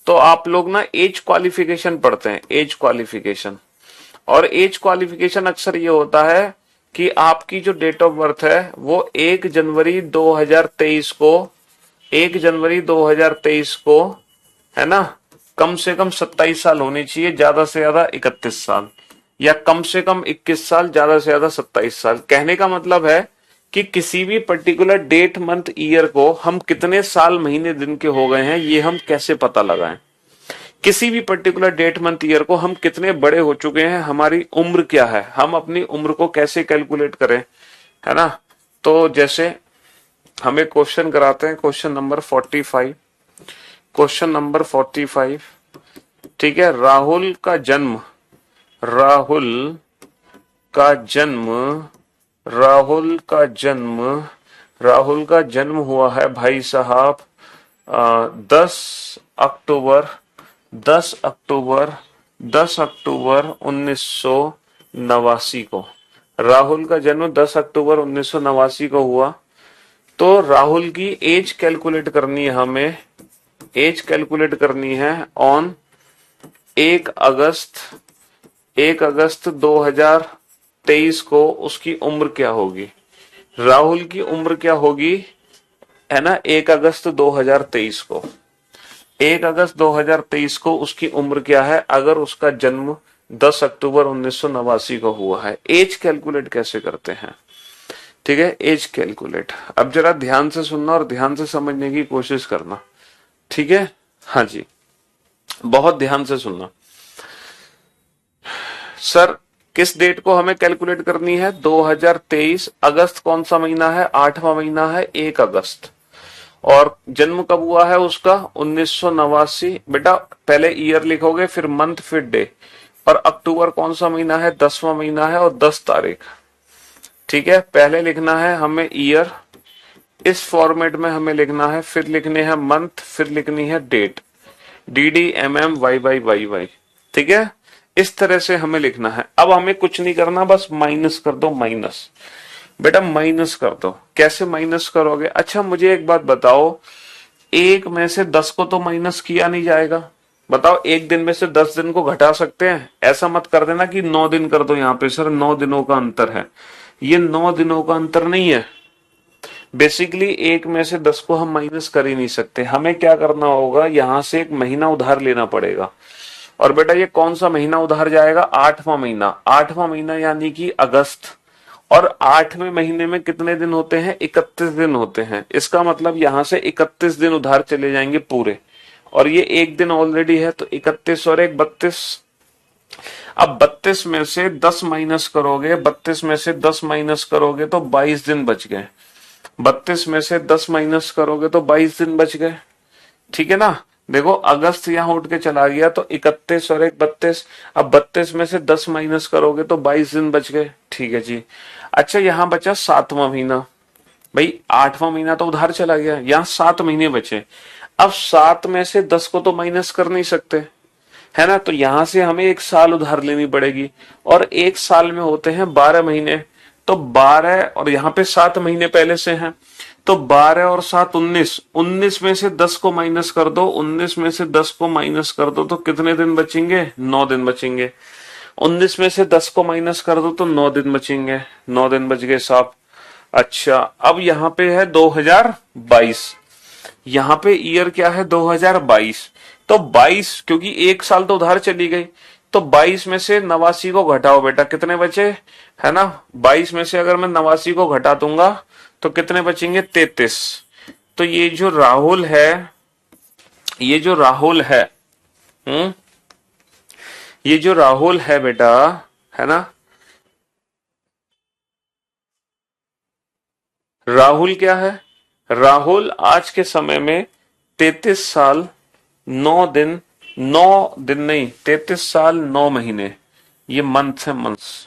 तो आप लोग ना एज क्वालिफिकेशन पढ़ते हैं, एज क्वालिफिकेशन। और एज क्वालिफिकेशन अक्सर ये होता है कि आपकी जो डेट ऑफ बर्थ है वो 1 जनवरी 2023 को, 1 जनवरी 2023 को, है ना, कम से कम 27 साल होनी चाहिए, ज्यादा से ज्यादा 31 साल, या कम से कम 21 साल, ज्यादा से ज्यादा 27 साल। कहने का मतलब है कि किसी भी पर्टिकुलर डेट मंथ ईयर को हम कितने साल महीने दिन के हो गए हैं ये हम कैसे पता लगाएं। किसी भी पर्टिकुलर डेट मंथ ईयर को हम कितने बड़े हो चुके हैं, हमारी उम्र क्या है, हम अपनी उम्र को कैसे कैलकुलेट करें, है ना। तो जैसे हमें क्वेश्चन कराते हैं, क्वेश्चन नंबर 45, क्वेश्चन नंबर 45। ठीक है, राहुल का जन्म, राहुल का जन्म, राहुल का जन्म, राहुल का जन्म हुआ है भाई साहब 10 अक्टूबर, 10 अक्टूबर, 10 अक्टूबर 1989 को। राहुल का जन्म 10 अक्टूबर 1989 को हुआ। तो राहुल की एज कैलकुलेट करनी है हमें, एज कैलकुलेट करनी है ऑन 1 अगस्त, 1 अगस्त 2023 को उसकी उम्र क्या होगी, राहुल की उम्र क्या होगी, है ना। 1 अगस्त 2023 को, 1 अगस्त 2023 को उसकी उम्र क्या है अगर उसका जन्म 10 अक्टूबर 1989 को हुआ है। एज कैलकुलेट कैसे करते हैं? ठीक है, एज कैलकुलेट। अब जरा ध्यान से सुनना और ध्यान से समझने की कोशिश करना। ठीक है? हाँ जी, बहुत ध्यान से सुनना। सर, किस डेट को हमें कैलकुलेट करनी है? 2023 अगस्त कौन सा महीना है? 8वां महीना है, 1 अगस्त। और जन्म कब हुआ है उसका? 1989। बेटा पहले ईयर लिखोगे, फिर मंथ, फिर डे। और अक्टूबर कौन सा महीना है? 10वां महीना है और 10 तारीख। ठीक है, पहले लिखना है हमें ईयर, इस फॉर्मेट में हमें लिखना है, फिर लिखने हैं मंथ, फिर लिखनी है डेट, DDMM YY YY। ठीक है, इस तरह से हमें लिखना है। अब हमें कुछ नहीं करना, बस माइनस कर दो, माइनस। बेटा माइनस कर दो। कैसे माइनस करोगे? अच्छा मुझे एक बात बताओ, 1 में से 10 को तो माइनस किया नहीं जाएगा। बताओ, एक दिन में से 10 दिन को घटा सकते हैं? ऐसा मत कर देना कि 9 दिन कर दो, यहाँ पे सर 9 दिनों का अंतर है। ये 9 दिनों का अंतर नहीं है। बेसिकली 1 में से 10 को हम माइनस कर ही नहीं सकते। हमें क्या करना होगा, यहां से एक महीना उधार लेना पड़ेगा। और बेटा ये कौन सा महीना उधार जाएगा? 8वां महीना, 8वां महीना यानी कि अगस्त। और 8वें महीने में कितने दिन होते हैं? 31 दिन होते हैं। इसका मतलब यहां से 31 दिन उधार चले जाएंगे पूरे। और ये एक दिन ऑलरेडी है, तो 31 और 1 32। अब 32 में से 10 माइनस करोगे, 32 में से 10 माइनस करोगे तो 22 दिन बच गए। 32 में से 10 माइनस करोगे तो 22 दिन बच गए, ठीक है ना। देखो अगस्त यहाँ उठ के चला गया तो 31 और 1 32, अब 32 में से 10 माइनस करोगे तो 22 दिन बच गए, ठीक है जी। अच्छा यहाँ बचा 7वां महीना, भाई 8वां महीना तो उधार चला गया, यहाँ 7 महीने बचे। अब 7 में से 10 को तो माइनस कर नहीं सकते, है ना, तो यहां से हमें 1 साल उधार लेनी पड़ेगी, और 1 साल में होते हैं 12 महीने, तो 12 और यहाँ पे 7 महीने पहले से हैं, तो 12 और 7 19, 19 में से 10 को माइनस कर दो, 19 में से 10 को माइनस कर दो तो कितने दिन बचेंगे, 9 दिन बचेंगे। 19 में से 10 को माइनस कर दो तो 9 दिन बचेंगे, 9 दिन बच गए साहब। अच्छा अब यहाँ पे है 2022, यहाँ पे ईयर क्या है 2022, तो 22 क्योंकि 1 साल तो उधार चली गई, तो 22 में से 89 को घटाओ बेटा, कितने बचे, है ना, 22 में से अगर मैं 89 को घटा दूंगा तो कितने बचेंगे, 33। तो ये जो राहुल है, ये जो राहुल है, हम्म, ये जो राहुल है बेटा, है ना, राहुल क्या है, राहुल आज के समय में 33 साल 9 दिन, 9 दिन नहीं, 33 साल 9 महीने, ये मंथ है, मंथ्स।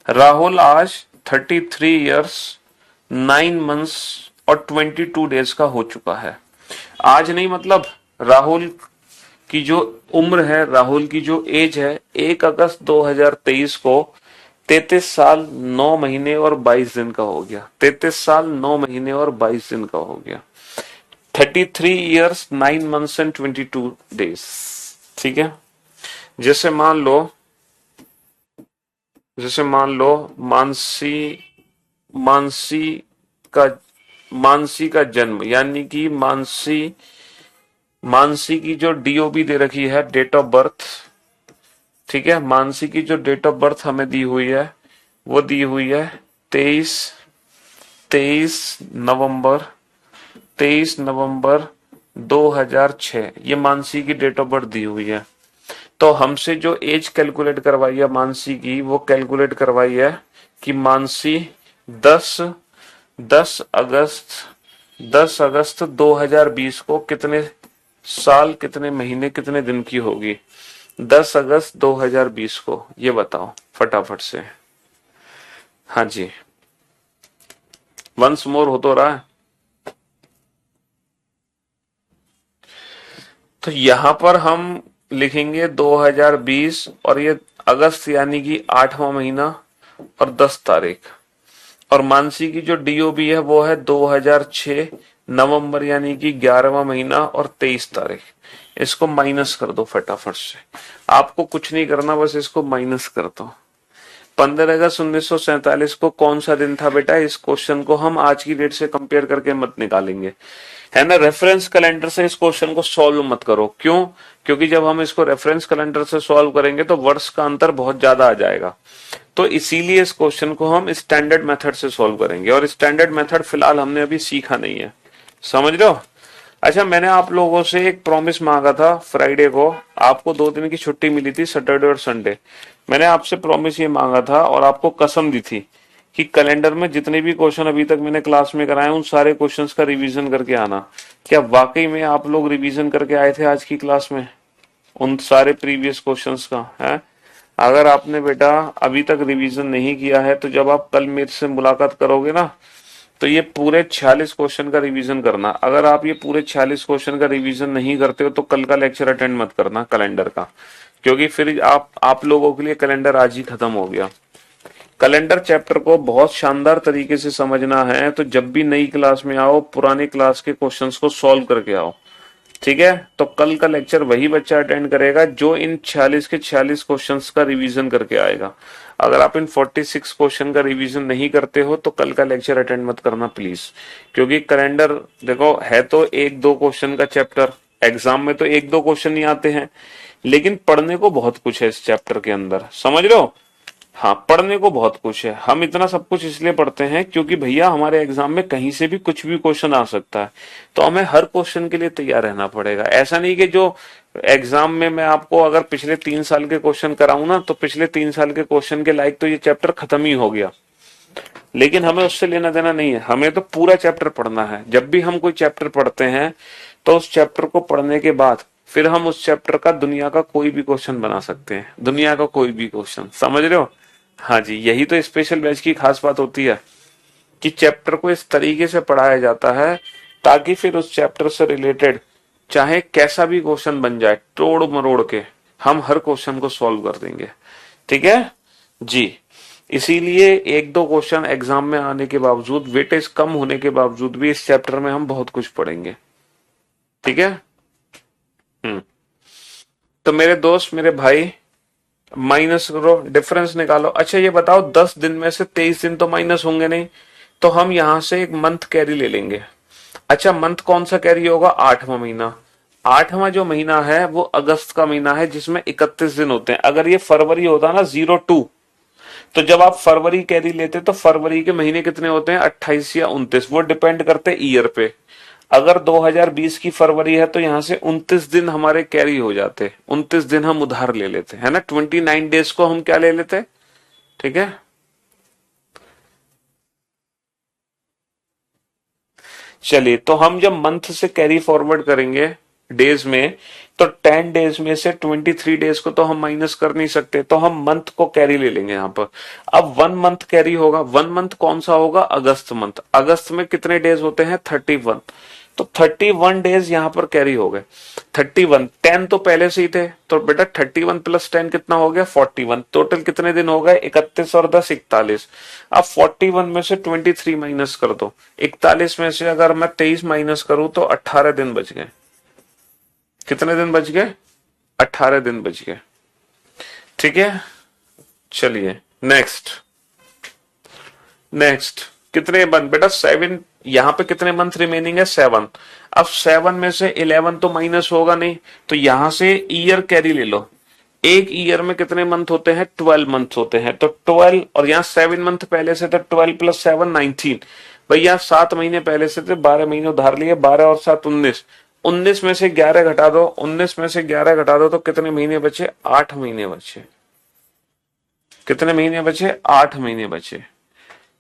राहुल आज 33 ईयर्स 9 मंथ्स और 22 डेज का हो चुका है। आज नहीं मतलब राहुल की जो उम्र है, राहुल की जो एज है, 1 अगस्त 2023 को 33 साल 9 महीने और 22 दिन का हो गया, 33 साल 9 महीने और 22 दिन का हो गया, 33 ईयर्स 9 मंथ्स एंड 22 डेज, ठीक है। जैसे मान लो, जैसे मान लो मानसी, मानसी का, मानसी का जन्म, यानी कि मानसी, मानसी की जो डीओबी दे रखी है, डेट ऑफ बर्थ, ठीक है, मानसी की जो डेट ऑफ बर्थ हमें दी हुई है वो दी हुई है 23 23 नवंबर 23 नवंबर 2006, ये मानसी की डेट ऑफ बर्थ दी हुई है। तो हमसे जो एज कैलकुलेट करवाई है मानसी की, वो कैलकुलेट करवाई है कि मानसी 10 10 अगस्त 10 अगस्त 2020 को कितने साल कितने महीने कितने दिन की होगी, 10 अगस्त 2020 को, ये बताओ फटाफट से। हाँ जी, वंस मोर हो तो रहा है। तो यहां पर हम लिखेंगे 2020 और ये अगस्त यानी कि 8वां महीना और 10 तारीख, और मानसी की जो डीओबी है वो है 2006 नवंबर यानी कि 11वां महीना और 23 तारीख। इसको माइनस कर दो फटाफट से, आपको कुछ नहीं करना, बस इसको माइनस कर दो। 15 अगस्त 1947 को कौन सा दिन था बेटा, इस क्वेश्चन को हम आज की डेट से कंपेयर करके मत निकालेंगे, है ना। रेफरेंस कैलेंडर से इस क्वेश्चन को सॉल्व मत करो, क्यों, क्योंकि जब हम इसको रेफरेंस कैलेंडर से सॉल्व करेंगे तो वर्ष का अंतर बहुत ज्यादा आ जाएगा, तो इसीलिए इस क्वेश्चन को हम स्टैंडर्ड मेथड से सॉल्व करेंगे, और स्टैंडर्ड मेथड फिलहाल हमने अभी सीखा नहीं है, समझ रहे हो। अच्छा मैंने आप लोगों से एक प्रॉमिस मांगा था फ्राइडे को, आपको 2 दिन की छुट्टी मिली थी, सैटरडे और संडे। मैंने आपसे प्रॉमिस ये मांगा था और आपको कसम दी थी कि कैलेंडर में जितने भी क्वेश्चन अभी तक मैंने क्लास में कराए उन सारे क्वेश्चंस का रिवीजन करके आना। क्या वाकई में आप लोग रिवीजन करके आए थे आज की क्लास में उन सारे प्रीवियस क्वेश्चंस का, है। अगर आपने बेटा अभी तक रिवीजन नहीं किया है तो जब आप कल मेरे से मुलाकात करोगे ना, तो ये पूरे 46 क्वेश्चन का रिवीजन करना। अगर आप ये पूरे 46 क्वेश्चन का रिवीजन नहीं करते हो तो कल का लेक्चर अटेंड मत करना कैलेंडर का, क्योंकि फिर आप लोगों के लिए कैलेंडर आज ही खत्म हो गया। कैलेंडर चैप्टर को बहुत शानदार तरीके से समझना है तो जब भी नई क्लास में आओ पुरानी क्लास के क्वेश्चंस को सॉल्व करके आओ, ठीक है। तो कल का लेक्चर वही बच्चा अटेंड करेगा जो इन 46 के 46 क्वेश्चंस का रिवीजन करके आएगा। अगर आप इन 46 क्वेश्चन का रिवीजन नहीं करते हो तो कल का लेक्चर अटेंड मत करना प्लीज, क्योंकि कैलेंडर देखो है तो 1-2 क्वेश्चन का चैप्टर, एग्जाम में तो 1-2 क्वेश्चन ही आते हैं, लेकिन पढ़ने को बहुत कुछ है इस चैप्टर के अंदर, समझ रहे हो। हाँ पढ़ने को बहुत कुछ है, हम इतना सब कुछ इसलिए पढ़ते हैं क्योंकि भैया हमारे एग्जाम में कहीं से भी कुछ भी क्वेश्चन आ सकता है, तो हमें हर क्वेश्चन के लिए तैयार रहना पड़ेगा। ऐसा नहीं कि जो एग्जाम में मैं आपको अगर पिछले 3 साल के क्वेश्चन कराऊं ना तो पिछले 3 साल के क्वेश्चन के लायक तो ये चैप्टर खत्म ही हो गया, लेकिन हमें उससे लेना देना नहीं है, हमें तो पूरा चैप्टर पढ़ना है। जब भी हम कोई चैप्टर पढ़ते हैं तो उस चैप्टर को पढ़ने के बाद फिर हम उस चैप्टर का दुनिया का कोई भी क्वेश्चन बना सकते हैं, दुनिया का कोई भी क्वेश्चन, समझ रहे हो? हाँ जी, यही तो स्पेशल बैच की खास बात होती है कि चैप्टर को इस तरीके से पढ़ाया जाता है ताकि फिर उस चैप्टर से रिलेटेड चाहे कैसा भी क्वेश्चन बन जाए, तोड़ मरोड़ के हम हर क्वेश्चन को सॉल्व कर देंगे। ठीक है जी। इसीलिए एक दो क्वेश्चन एग्जाम में आने के बावजूद, वेटेज कम होने के बावजूद भी इस चैप्टर में हम बहुत कुछ पढ़ेंगे। ठीक है। तो मेरे दोस्त, मेरे भाई, माइनस करो, डिफरेंस निकालो। अच्छा ये बताओ, 10 दिन में से 23 दिन तो माइनस होंगे नहीं, तो हम यहां से एक मंथ कैरी ले लेंगे। अच्छा मंथ कौन सा कैरी होगा? 8वां महीना। 8वां जो महीना है वो अगस्त का महीना है जिसमें 31 दिन होते हैं। अगर ये फरवरी होता ना 02, तो जब आप फरवरी कैरी लेते तो फरवरी के महीने कितने होते हैं? 28 या 29, वो डिपेंड करते हैं ईयर पे। अगर 2020 की फरवरी है तो यहां से 29 दिन हमारे कैरी हो जाते, 29 दिन हम उधार ले लेते है ना, 29 डेज को हम क्या ले लेते। ठीक है। चलिए, तो हम जब मंथ से कैरी फॉरवर्ड करेंगे डेज में, तो 10 डेज में से 23 डेज को तो हम माइनस कर नहीं सकते, तो हम मंथ को कैरी ले लेंगे यहां पर। अब 1 मंथ कैरी होगा। 1 मंथ कौन सा होगा? अगस्त मंथ। अगस्त में कितने डेज होते हैं? 31। तो 31 डेज यहां पर कैरी हो गए। 31, 10 तो पहले से ही थे, तो बेटा 31 प्लस 10 कितना हो गया? 41। टोटल कितने दिन हो गए? 31 और 10 41। अब 41 में से 23 माइनस कर दो। 41 में से अगर मैं 23 माइनस करूं तो 18 दिन बच गए। कितने दिन बच गए? 18 दिन बच गए। ठीक है। चलिए नेक्स्ट। नेक्स्ट कितने बन बेटा? 7। यहां पे कितने मंथ रिमेनिंग है? 7। अब 7 में से 11 तो माइनस होगा नहीं, तो यहां से ईयर कैरी ले लो। एक ईयर में कितने मंथ होते हैं? 12 मंथ होते हैं। तो 12, और यहाँ 7 मंथ पहले से थे, 12 प्लस 7 19। भैया 7 महीने पहले से थे, 12 महीने उधार लिए, 12 और 7 19। 19 में से 11 घटा दो, 19 में से 11 घटा दो तो कितने महीने बचे? 8 महीने बचे। कितने महीने बचे? 8 महीने बचे।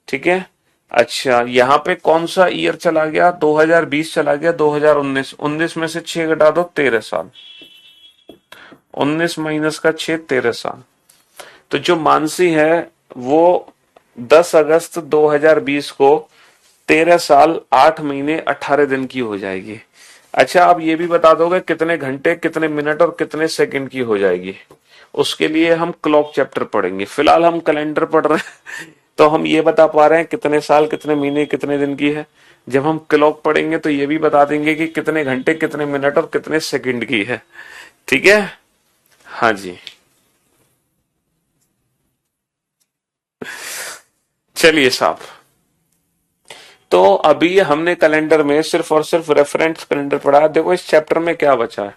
ठीक है। अच्छा यहाँ पे कौन सा ईयर चला गया? 2020 चला गया, 2019। 19 में से 6 घटा दो, 13 साल। 19 माइनस का 6, 13 साल। तो जो मानसी है वो 10 अगस्त 2020 को 13 साल 8 महीने 18 दिन की हो जाएगी। अच्छा आप ये भी बता दोगे कितने घंटे, कितने मिनट और कितने सेकंड की हो जाएगी? उसके लिए हम क्लॉक चैप्टर पढ़ेंगे। फिलहाल हम कैलेंडर पढ़ रहे हैं तो हम ये बता पा रहे हैं कितने साल, कितने महीने, कितने दिन की है। जब हम क्लॉक पढ़ेंगे तो ये भी बता देंगे कि कितने घंटे, कितने मिनट और कितने सेकंड की है। ठीक है। हाँ जी। चलिए साहब, तो अभी हमने कैलेंडर में सिर्फ और सिर्फ रेफरेंस कैलेंडर पढ़ा है। देखो इस चैप्टर में क्या बचा है।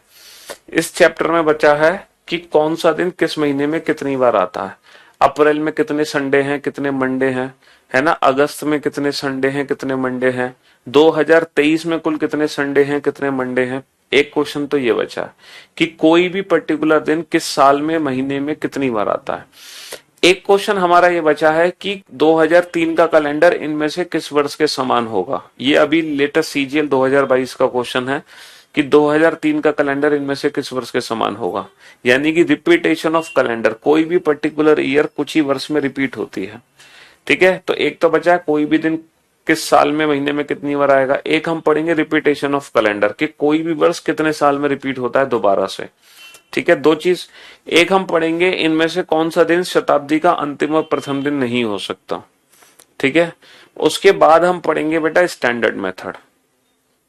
इस चैप्टर में बचा है कि कौन सा दिन किस महीने में कितनी बार आता है। अप्रैल में कितने संडे हैं, कितने मंडे हैं, है ना। अगस्त में कितने संडे हैं, कितने मंडे हैं। 2023 में कुल कितने संडे हैं, कितने मंडे हैं। एक क्वेश्चन तो ये बचा है कि कोई भी पर्टिकुलर दिन किस साल में, महीने में कितनी बार आता है। एक क्वेश्चन हमारा ये बचा है कि 2003 का कैलेंडर इनमें से किस वर्ष के समान होगा। ये अभी लेटेस्ट सीजीएल 2022 का क्वेश्चन है कि 2003 का कैलेंडर इनमें से किस वर्ष के समान होगा। यानी कि रिपीटेशन ऑफ कैलेंडर, कोई भी पर्टिकुलर ईयर कुछ ही वर्ष में रिपीट होती है। ठीक है। तो एक तो बचा है कोई भी दिन किस साल में, महीने में कितनी बार आएगा। एक हम पढ़ेंगे रिपीटेशन ऑफ कैलेंडर कि कोई भी वर्ष कितने साल में रिपीट होता है दोबारा से। ठीक है। दो चीज, एक हम पढ़ेंगे इनमें से कौन सा दिन शताब्दी का अंतिम और प्रथम दिन नहीं हो सकता। ठीक है। उसके बाद हम पढ़ेंगे बेटा स्टैंडर्ड मेथड।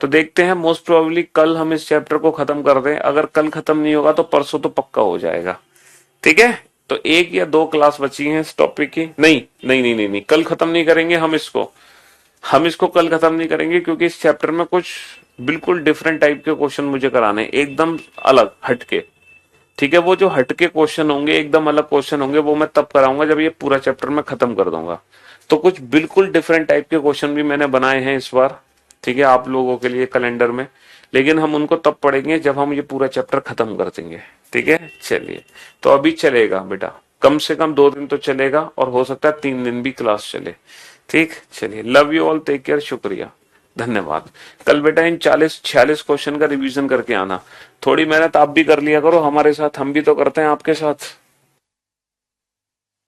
तो देखते हैं, मोस्ट प्रोबेबली कल हम इस चैप्टर को खत्म कर दें। अगर कल खत्म नहीं होगा तो परसों तो पक्का हो जाएगा। ठीक है। तो 1 या 2 क्लास बची हैं इस टॉपिक की। नहीं नहीं नहीं नहीं, नहीं। कल खत्म नहीं करेंगे हम इसको कल खत्म नहीं करेंगे क्योंकि इस चैप्टर में कुछ बिल्कुल डिफरेंट टाइप के क्वेश्चन मुझे कराने, एकदम अलग हटके। ठीक है। वो जो हटके क्वेश्चन होंगे, एकदम अलग क्वेश्चन होंगे, वो मैं तब कराऊंगा जब ये पूरा चैप्टर मैं खत्म कर दूंगा। तो कुछ बिल्कुल डिफरेंट टाइप के क्वेश्चन भी मैंने बनाए हैं इस बार। ठीक है। आप लोगों के लिए कैलेंडर में, लेकिन हम उनको तब पढ़ेंगे जब हम ये पूरा चैप्टर खत्म कर देंगे। ठीक है। चलिए, तो अभी चलेगा बेटा, कम से कम 2 दिन तो चलेगा और हो सकता है 3 दिन भी क्लास चले। ठीक, चलिए, love you all, take care, शुक्रिया, धन्यवाद। कल बेटा इन 40-46 क्वेश्चन का रिवीजन करके आना। थोड़ी मेहनत आप भी कर लिया करो हमारे साथ, हम भी तो करते हैं आपके साथ।